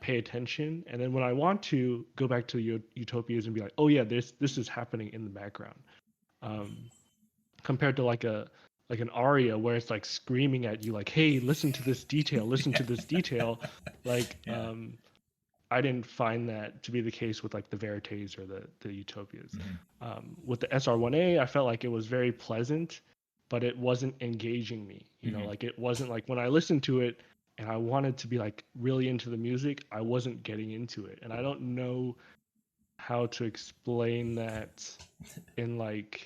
pay attention. And then when I want to go back to Utopias and be like, oh yeah, this is happening in the background. Um, Compared to like an aria where it's like screaming at you like, hey, listen to this detail, listen Yeah. to this detail. Like Yeah. I didn't find that to be the case with like the Verites or the Utopias. Hmm. With the SR1A, I felt like it was very pleasant, but it wasn't engaging me. You know, Hmm. like it wasn't like when I listened to it and I wanted to be like really into the music, I wasn't getting into it. And I don't know how to explain that in like,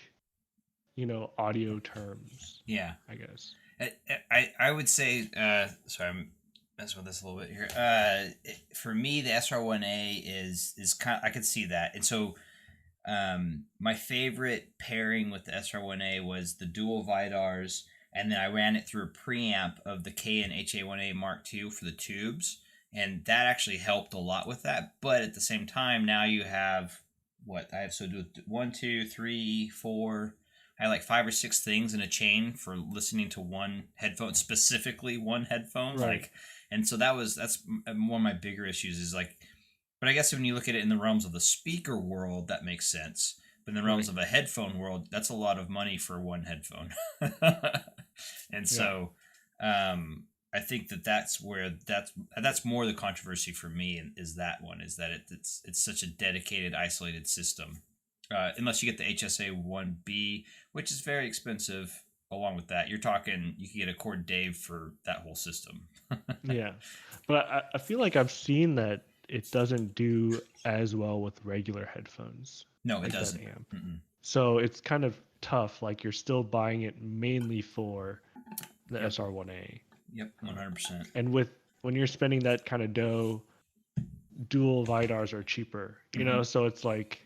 audio terms, Yeah. I guess. I would say, sorry, I'm messing with this a little bit here. For me, the SR1A is kind. I could see that, and so my favorite pairing with the SR1A was the dual Vidars, and then I ran it through a preamp of the K and HA1A Mark II for the tubes, and that actually helped a lot with that. But at the same time, now you have what I have. So do one, two, three, four. I had like five or six things in a chain for listening to one headphone, specifically one headphone. Right. Like, and so that's one of my bigger issues is like, but I guess when you look at it in the realms of the speaker world, that makes sense. But in the realms Right. of a headphone world, that's a lot of money for one headphone. And Yeah. so, I think that's where that's more the controversy for me is that one is that it's such a dedicated, isolated system. Unless you get the HSA-1B, which is very expensive. Along with that, you're talking you can get a Cord Dave for that whole system. Yeah. But I feel like I've seen that it doesn't do as well with regular headphones, No, it like that doesn't. amp. Mm-mm. So it's kind of tough. Like you're still buying it mainly for the Yep. SR1A. Yep. 100%. And when you're spending that kind of dough, dual Vidars are cheaper, Mm-hmm. So it's like,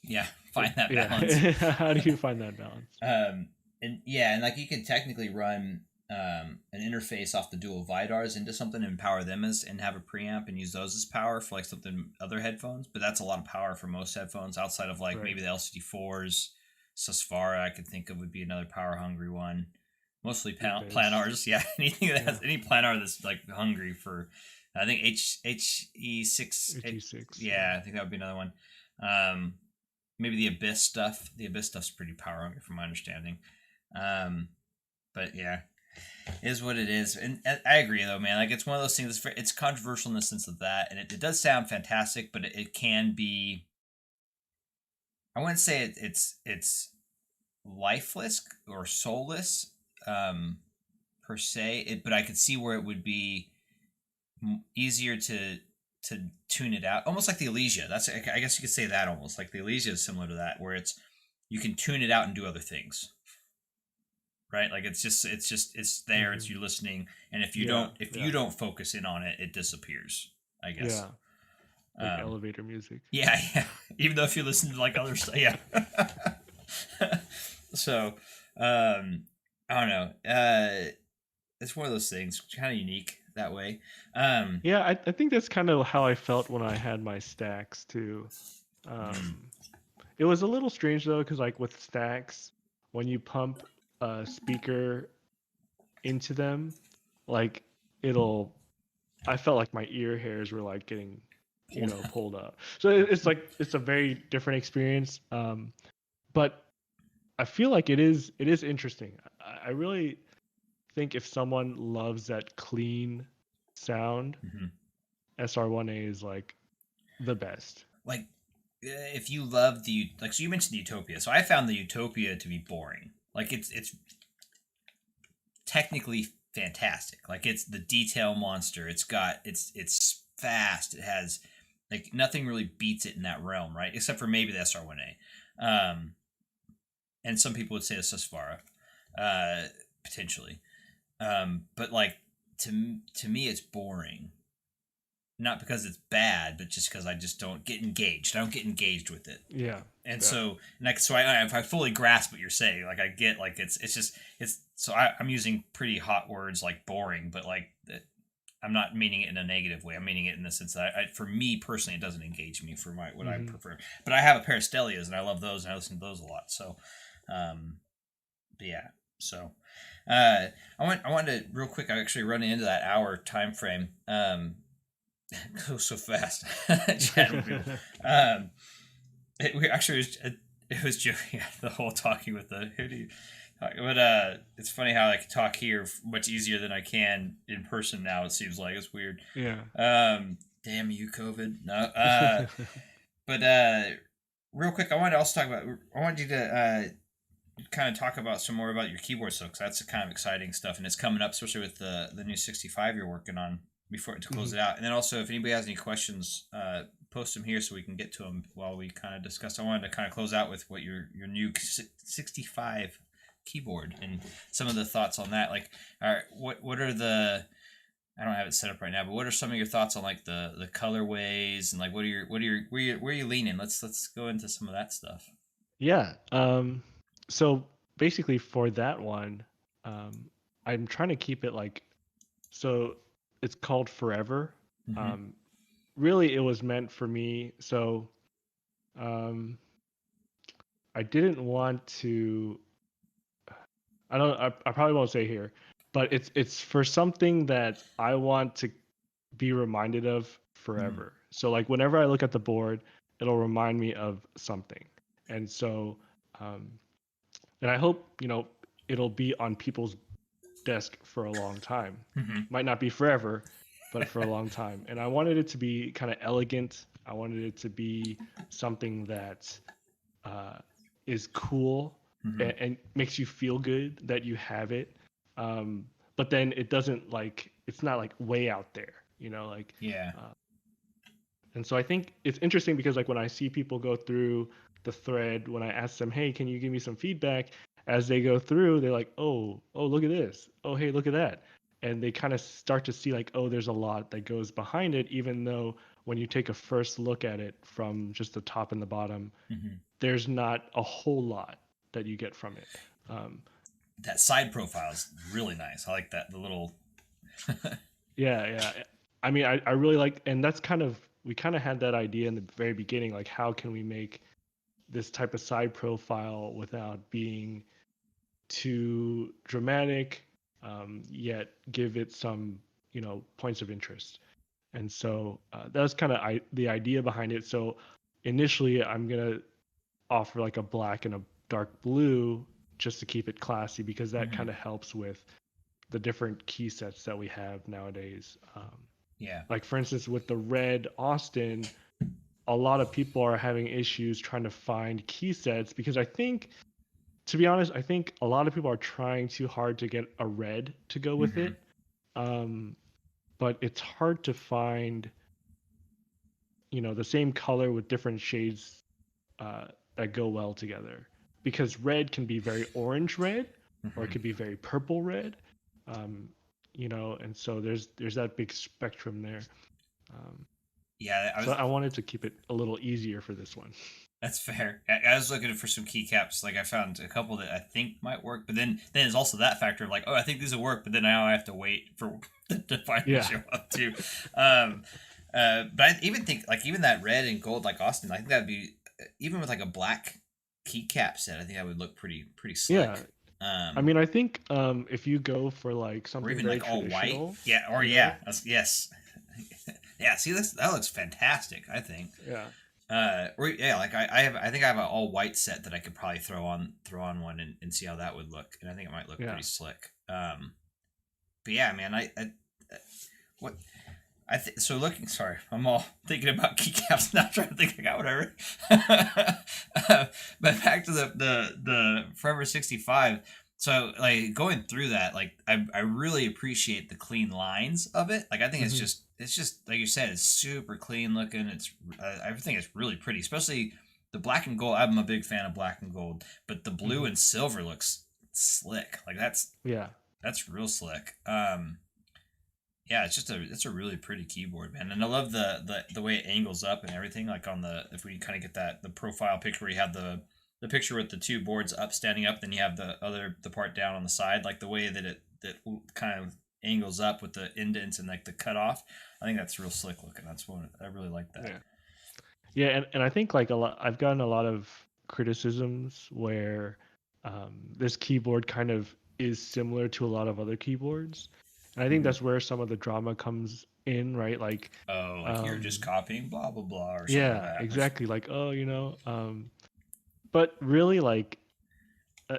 Yeah, find that yeah. balance. How do you find that balance? um, and yeah, and like you can technically run an interface off the dual Vidars into something and power them as and have a preamp and use those as power for like something other headphones. But that's a lot of power for most headphones outside of like Right. maybe the LCD4s. Susvara I could think of would be another power hungry one. Mostly Ibis. planars, yeah. Anything that Yeah. has any planar that's like hungry for, I think HE6. HE6. Yeah. Yeah, I think that would be another one. Um, Maybe the Abyss stuff. The Abyss stuff's pretty power hungry from my understanding. Um, but yeah, it is what it is. And I agree though, man. Like it's one of those things. It's controversial in the sense of that, and it does sound fantastic, but it can be. I wouldn't say it's lifeless or soulless per se. But I could see where it would be easier to tune it out, almost like the Elysia. That's I guess you could say that almost like the Elysia is similar to that, where it's you can tune it out and do other things, right? Like it's there, it's Hmm. you listening, and Yeah. if you Yeah. don't focus in on it, it disappears. I guess. Yeah. Like Um, elevator music. yeah, yeah. Even though if you listen to like other stuff, yeah. So, I don't know. It's one of those things, kind of unique that way. Um, Yeah, I think that's kind of how I felt when I had my stacks too. mm, Um, it was a little strange though, because like with stacks, when you pump a speaker into them, like it'll, I felt like my ear hairs were like getting, pulled. pulled up. So it's like it's a very different experience. But I feel like it is interesting. I really think if someone loves that clean sound, Mhm. SR1A is like the best. Like if you love the like, so you mentioned the Utopia, so I found the Utopia to be boring. Like it's technically fantastic. Like it's the detail monster. It's fast. It has like nothing really beats it in that realm, right? Except for maybe the SR1A, and some people would say the Susvara, potentially. But like to me, it's boring. not because it's bad, but just because I just don't get engaged. I don't get engaged with it. Yeah. And Yeah. so, like, so if I fully grasp what you're saying, like I get, like it's just it's. So I'm using pretty hot words like boring, but like I'm not meaning it in a negative way. I'm meaning it in the sense that for me personally, it doesn't engage me for what I prefer. But I have a pair of Stellias, and I love those, and I listen to those a lot. So, but yeah. So, I wanted to real quick. I actually run into that hour time frame. Goes so fast. Chatting with people. It was joking the whole talking with the who do you. But it's funny how I can talk here much easier than I can in person now. It seems like it's weird. Yeah. Damn you, COVID. No. But real quick, I wanted to also talk about. I wanted you to kind of talk about some more about your keyboard stuff, because that's the kind of exciting stuff, and it's coming up, especially with the new 65 you're working on before to close it out. And then also, if anybody has any questions, post them here so we can get to them while we kind of discuss. I wanted to kind of close out with what your new 65 keyboard and some of the thoughts on that. Like, all right, what are the, I don't have it set up right now, but what are some of your thoughts on like the colorways and like where are you leaning? Let's go into some of that stuff. Yeah. So basically for that one, I'm trying to keep it like, so it's called Forever. Mm-hmm. Really it was meant for me. So um, I didn't want to, I probably won't say here, but it's for something that I want to be reminded of Mm-hmm. forever. So like whenever I look at the board, it'll remind me of something. And so, um, and I hope, it'll be on people's desk for a long time. Mm-hmm. Might not be forever, but for a long time. And I wanted it to be kind of elegant. I wanted it to be something that uh, is cool Mm-hmm. and makes you feel good that you have it. But then it doesn't like, it's not like way out there, like, Yeah. uh, and so I think it's interesting because like when I see people go through the thread, when I ask them, hey, can you give me some feedback? As they go through, they're like, oh, look at this. Oh, hey, look at that. And they kind of start to see like, oh, there's a lot that goes behind it, even though when you take a first look at it from just the top and the bottom, Mm-hmm. there's not a whole lot that you get from it. Um, That side profile is really nice. I like that. The little. yeah. I mean, I really like, and that's kind of, we kind of had that idea in the very beginning, like how can we make this type of side profile without being too dramatic, yet give it some, points of interest. And so that was kind of the idea behind it. So initially, I'm gonna offer like a black and a dark blue just to keep it classy because that Mm-hmm. kind of helps with the different key sets that we have nowadays. Yeah. Like for instance, with the red Austin, a lot of people are having issues trying to find key sets because I think, to be honest, I think a lot of people are trying too hard to get a red to go with Mm-hmm. it. Um, but it's hard to find, the same color with different shades uh, that go well together. Because red can be very orange red, or it Mm-hmm. could be very purple red. Um, and so there's that big spectrum there. Um, Yeah, so I wanted to keep it a little easier for this one. that's fair. I was looking for some keycaps. Like I found a couple that I think might work, but then there's also that factor of like, oh, I think these will work, but then now I have to wait for to finally Yeah. show up too. Um, but I even think like even that red and gold like Austin, I think that'd be even with like a black keycap set. I think that would look pretty Yeah. slick. I mean, I think if you go for like Or something even very like all white. traditional, Yeah. Or you know, yeah. Yes. Yeah. See, that looks fantastic. I think. yeah, Or yeah, like I think I have an all white set that I could probably throw on one and see how that would look, and I think it might look yeah, pretty slick. But yeah, man, what so looking. Sorry, I'm all thinking about keycaps, not trying to think. I got whatever. But back to the Forever 65. So like going through that, like I really appreciate the clean lines of it. Like I think hmm it's just like you said, it's super clean looking. It's everything is really pretty, especially the black and gold. I'm a big fan of black and gold, but the blue hmm and silver looks slick. Like yeah, that's real slick. Yeah, it's a really pretty keyboard, man, and I love the way it angles up and everything. Like on the if we kind of get that the profile picture, where you have the picture with the two boards up standing up, then you have the part down on the side, like the way that that kind of angles up with the indents and like the cutoff. I think that's real slick looking. That's one I really like that. Yeah. Yeah, and I think like a lot, I've gotten a lot of criticisms where this keyboard kind of is similar to a lot of other keyboards, and I think Hmm. that's where some of the drama comes in, right? Like, Oh, like you're just um, copying blah blah blah or something like yeah, that. exactly. Like, oh, but really, like, uh,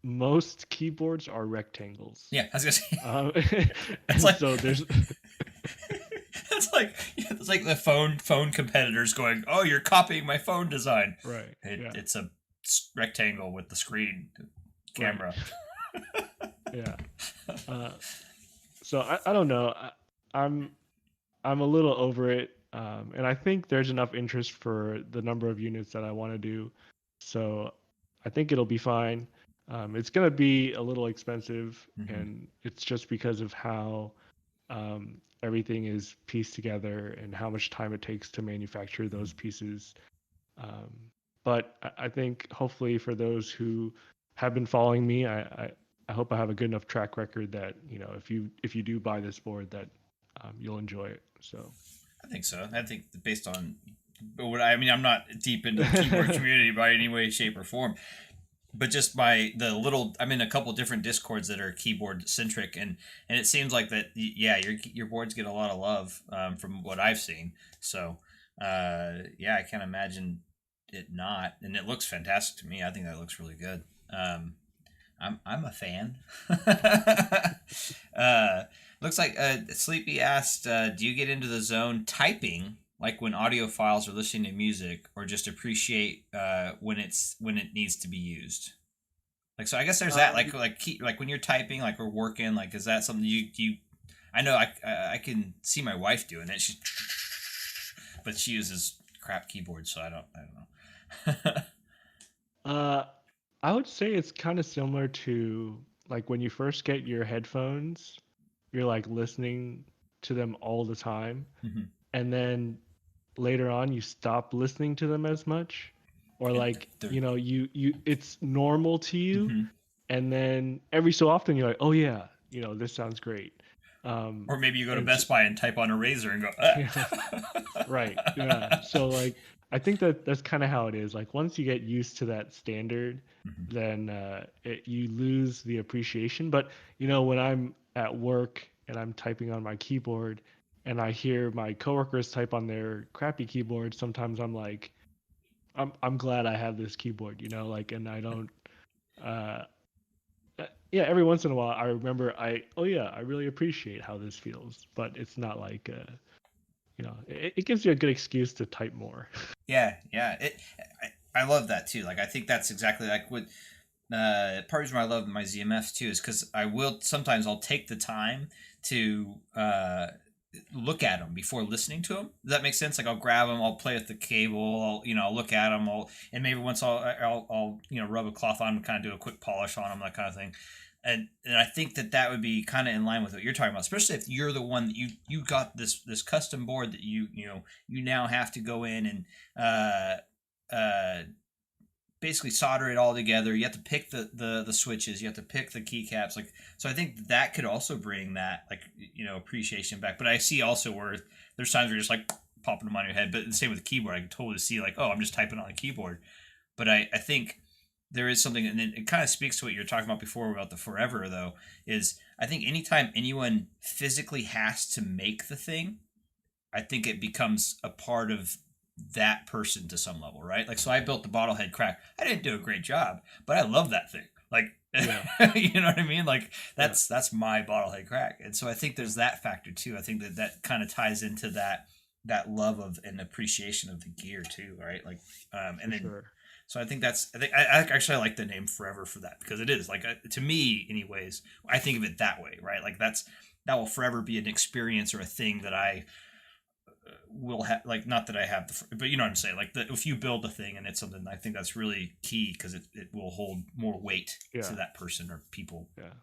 most keyboards are rectangles, Yeah, I was gonna say um, it's and like so there's it's like the phone competitors going, "Oh, you're copying my phone design." right, yeah, It's a rectangle with the screen right, camera. yeah. Uh, so I don't know. I'm I'm a little over it, and I think there's enough interest for the number of units that I want to do. So I think it'll be fine. It's gonna be a little expensive, Hmm. and it's just because of how everything is pieced together and how much time it takes to manufacture those pieces. Um, but I think hopefully for those who have been following me, I hope I have a good enough track record that if you do buy this board that you'll enjoy it. So I think so. I think based on, but what I mean, I'm not deep into the keyboard community by any way, shape, or form. But just by the little, I'm in a couple different discords that are keyboard centric, and it seems like that. Yeah, your boards get a lot of love from what I've seen. So yeah, I can't imagine it not, and it looks fantastic to me. I think that looks really good. I'm a fan. uh, looks like Sleepy asked, "Do you get into the zone typing, like when audio files or listening to music, or just appreciate when it needs to be used?" Like, so I guess there's that. um, Like when you're typing, like or working, like is that something you? I know I can see my wife doing it. She's, but she uses crap keyboard, so I don't know. uh, I would say it's kind of similar to like when you first get your headphones, you're like listening to them all the time, Mhm. and then later on you stop listening to them as much, or And like they're, you it's normal to you, mhm. and then every so often you're like, oh yeah, this sounds great. Or maybe you go to And Best Buy and type on a razor and go, yeah, ah. right, yeah. So like I think that that's kind of how it is. Like once you get used to that standard, Mhm. then you lose the appreciation. But when I'm at work and I'm typing on my keyboard and I hear my coworkers type on their crappy keyboard, sometimes I'm like, I'm glad I have this keyboard, like, and I don't. Uh, yeah, every once in a while, I remember oh yeah, I really appreciate how this feels, but it's not like, it gives you a good excuse to type more. Yeah, yeah. I love that too. Like I think that's exactly like what part of why I love my ZMFs too is because I will sometimes I'll take the time to look at them before listening to them. Does that make sense? Like I'll grab them, I'll play with the cable, I'll look at them, and maybe once I'll rub a cloth on, kind of do a quick polish on them, that kind of thing. And I think that would be kind of in line with what you're talking about, especially if you're the one that you got this custom board that you now have to go in and basically solder it all together. You have to pick the switches. You have to pick the keycaps. Like so, I think that could also bring that like appreciation back. But I see also where there's times where you're just like popping them on your head. But the same with the keyboard, I can totally see like, oh, I'm just typing on a keyboard. But I think there is something, and it kind of speaks to what you were talking about before about the forever though. Is I think anytime anyone physically has to make the thing, I think it becomes a part of that person to some level, right? Like, so I built the bottlehead crack. I didn't do a great job, but I love that thing. Like, Yeah, you know what I mean? Like, yeah, that's my bottlehead crack, and so I think there's that factor too. I think that kind of ties into that love of and appreciation of the gear too, right? Like, for and then sure. so I think I actually I like the name Forever for that because it is like to me, anyways. I think of it that way, right? Like that will forever be an experience or a thing that I will have. Like not that I have but you know what I'm saying. Like if you build a thing and it's something, I think that's really key because it will hold more weight to Yeah, that person or people. yeah.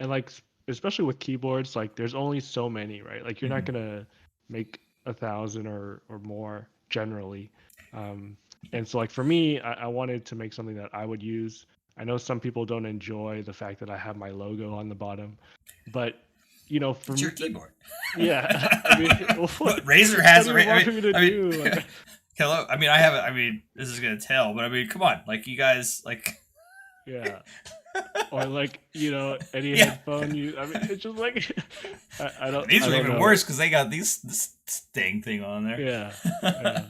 And like especially with keyboards, like there's only so many, right? Like you're not Mhm. gonna make 1,000 or more generally. Um, and so like for me, I wanted to make something that I would use. I know some people don't enjoy the fact that I have my logo on the bottom, but for It's your me, keyboard. yeah, I mean, But Razer has. what do you want me to I mean, do? Like, hello. I mean, I have. I mean, this is gonna tell, but I mean, come on. Like you guys, like. yeah, or like any Yeah. headphone you. I mean, it's just like These I are don't even know. worse because they got this dang thing on there. Yeah, yeah.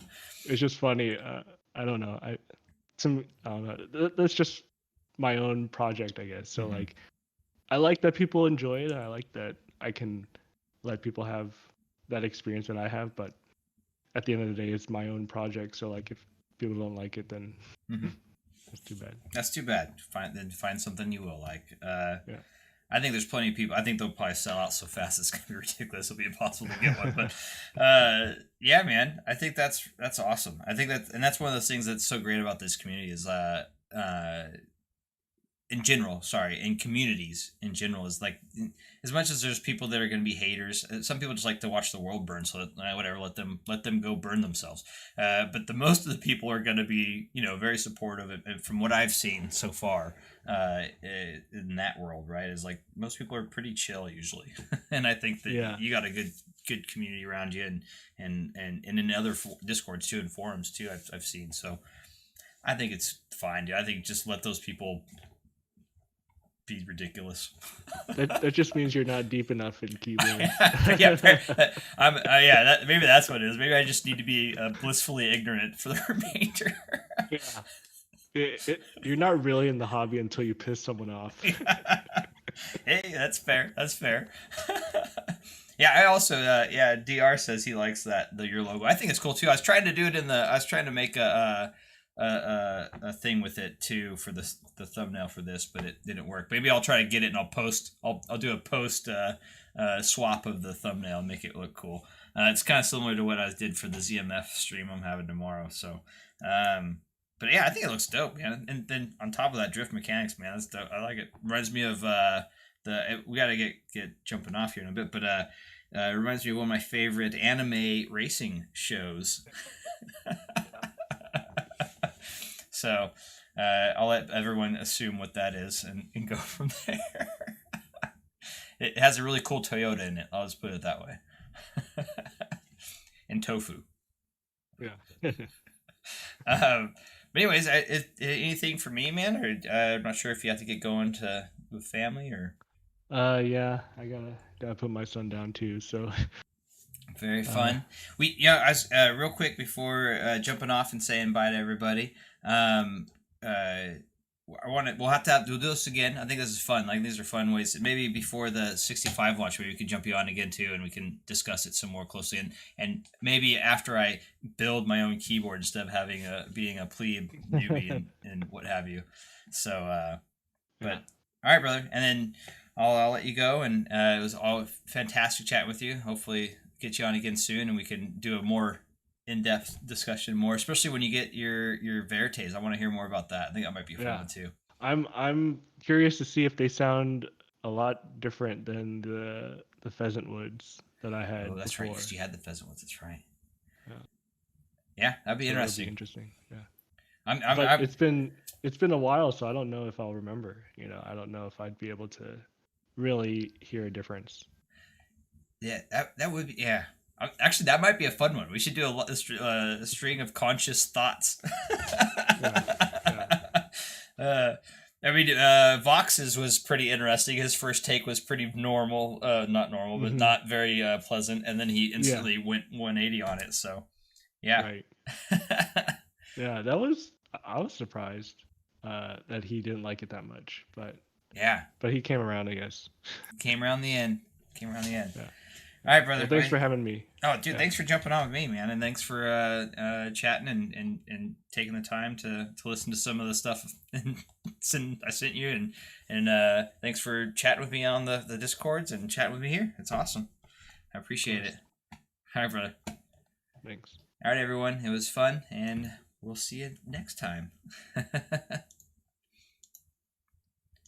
It's just funny. I don't know. I don't know. That's just my own project, I guess. So Mhm. like, I like that people enjoy it. I like that I can let people have that experience that I have. But at the end of the day, it's my own project. So like, if people don't like it, then Mhm. that's too bad. That's too bad. Find something you will like. Yeah. I think there's plenty of people. I think they'll probably sell out so fast it's gonna be ridiculous. It'll be impossible to get one. But yeah, man, I think that's awesome. I think that's one of those things that's so great about this community is in general, sorry, in communities in general is like as much as there's people that are going to be haters. Some people just like to watch the world burn, so that, whatever, let them go burn themselves. But the most of the people are going to be very supportive. And from what I've seen so far in that world, right, is like most people are pretty chill usually, and I think that Yeah. you got a good community around you, and in other discords too and forums too. I've seen so. I think it's fine, dude. I think just let those people be ridiculous. That just means you're not deep enough in keyboards. Yeah, yeah. Maybe that's what it is. Maybe I just need to be blissfully ignorant for the remainder. Yeah. You're not really in the hobby until you piss someone off. Hey, that's fair. That's fair. Yeah, I also yeah. Dr says he likes your logo. I think it's cool too. I was trying to do it I was trying to make a thing with it too for the thumbnail for this, but it didn't work. Maybe I'll try to get it and I'll post. I'll do a post swap of the thumbnail and make it look cool. It's kind of similar to what I did for the ZMF stream I'm having tomorrow. So, but yeah, I think it looks dope, man. And then on top of that, DriftMechanics, man, that's dope. I like it. Reminds me of we gotta get jumping off here in a bit, but it reminds me of one of my favorite anime racing shows. So I'll let everyone assume what that is and go from there. It has a really cool Toyota in it. I'll just put it that way. And tofu. Yeah. But anyways, anything for me, man? Or I'm not sure if you have to get going with family or. Yeah, I gotta put my son down too. So Very uh, fun. As real quick before jumping off and saying bye to everybody. We'll have to do this again. I think this is fun. Like these are fun ways. Maybe before the 65 launch, maybe we can jump you on again too, and we can discuss it some more closely. And maybe after I build my own keyboard instead of being a plebe newbie and what have you. So, but yeah. all right, brother. And then I'll let you go. And it was all fantastic chatting with you. Hopefully, get you on again soon, and we can do a more in-depth discussion more, especially when you get your Veritas. I want to hear more about that. I think that might be a fun Yeah. one too. I'm curious to see if they sound a lot different than the pheasant woods that I Oh, had that's right, before. because you had the pheasant ones. That's right. Yeah. Yeah, that'd be So that'll be interesting. interesting. Yeah. But I'm it's been a while, so I don't know if I'll remember. I don't know if I'd be able to really hear a difference. yeah, that would be yeah. Actually, that might be a fun one. We should do a string of conscious thoughts. Yeah. Yeah. uh, I mean, Vox's was pretty interesting. His first take was pretty normal, not normal, but Hmm. not very pleasant. And then he Yeah. instantly went 180 on it. So, yeah. Right. Yeah. I was surprised that he didn't like it that much, Yeah. but he came around, I guess. Came around the end. Came around the end. Yeah. All right, brother. Well, All thanks right. for having me. Oh, dude, Yeah. thanks for jumping on with me, man, and thanks for chatting and taking the time to listen to some of the stuff I sent you, and thanks for chatting with me on the discords and chatting with me here. It's awesome. I Of appreciate it. course. All right, brother. Thanks. All right, everyone. It was fun, and we'll see you next time.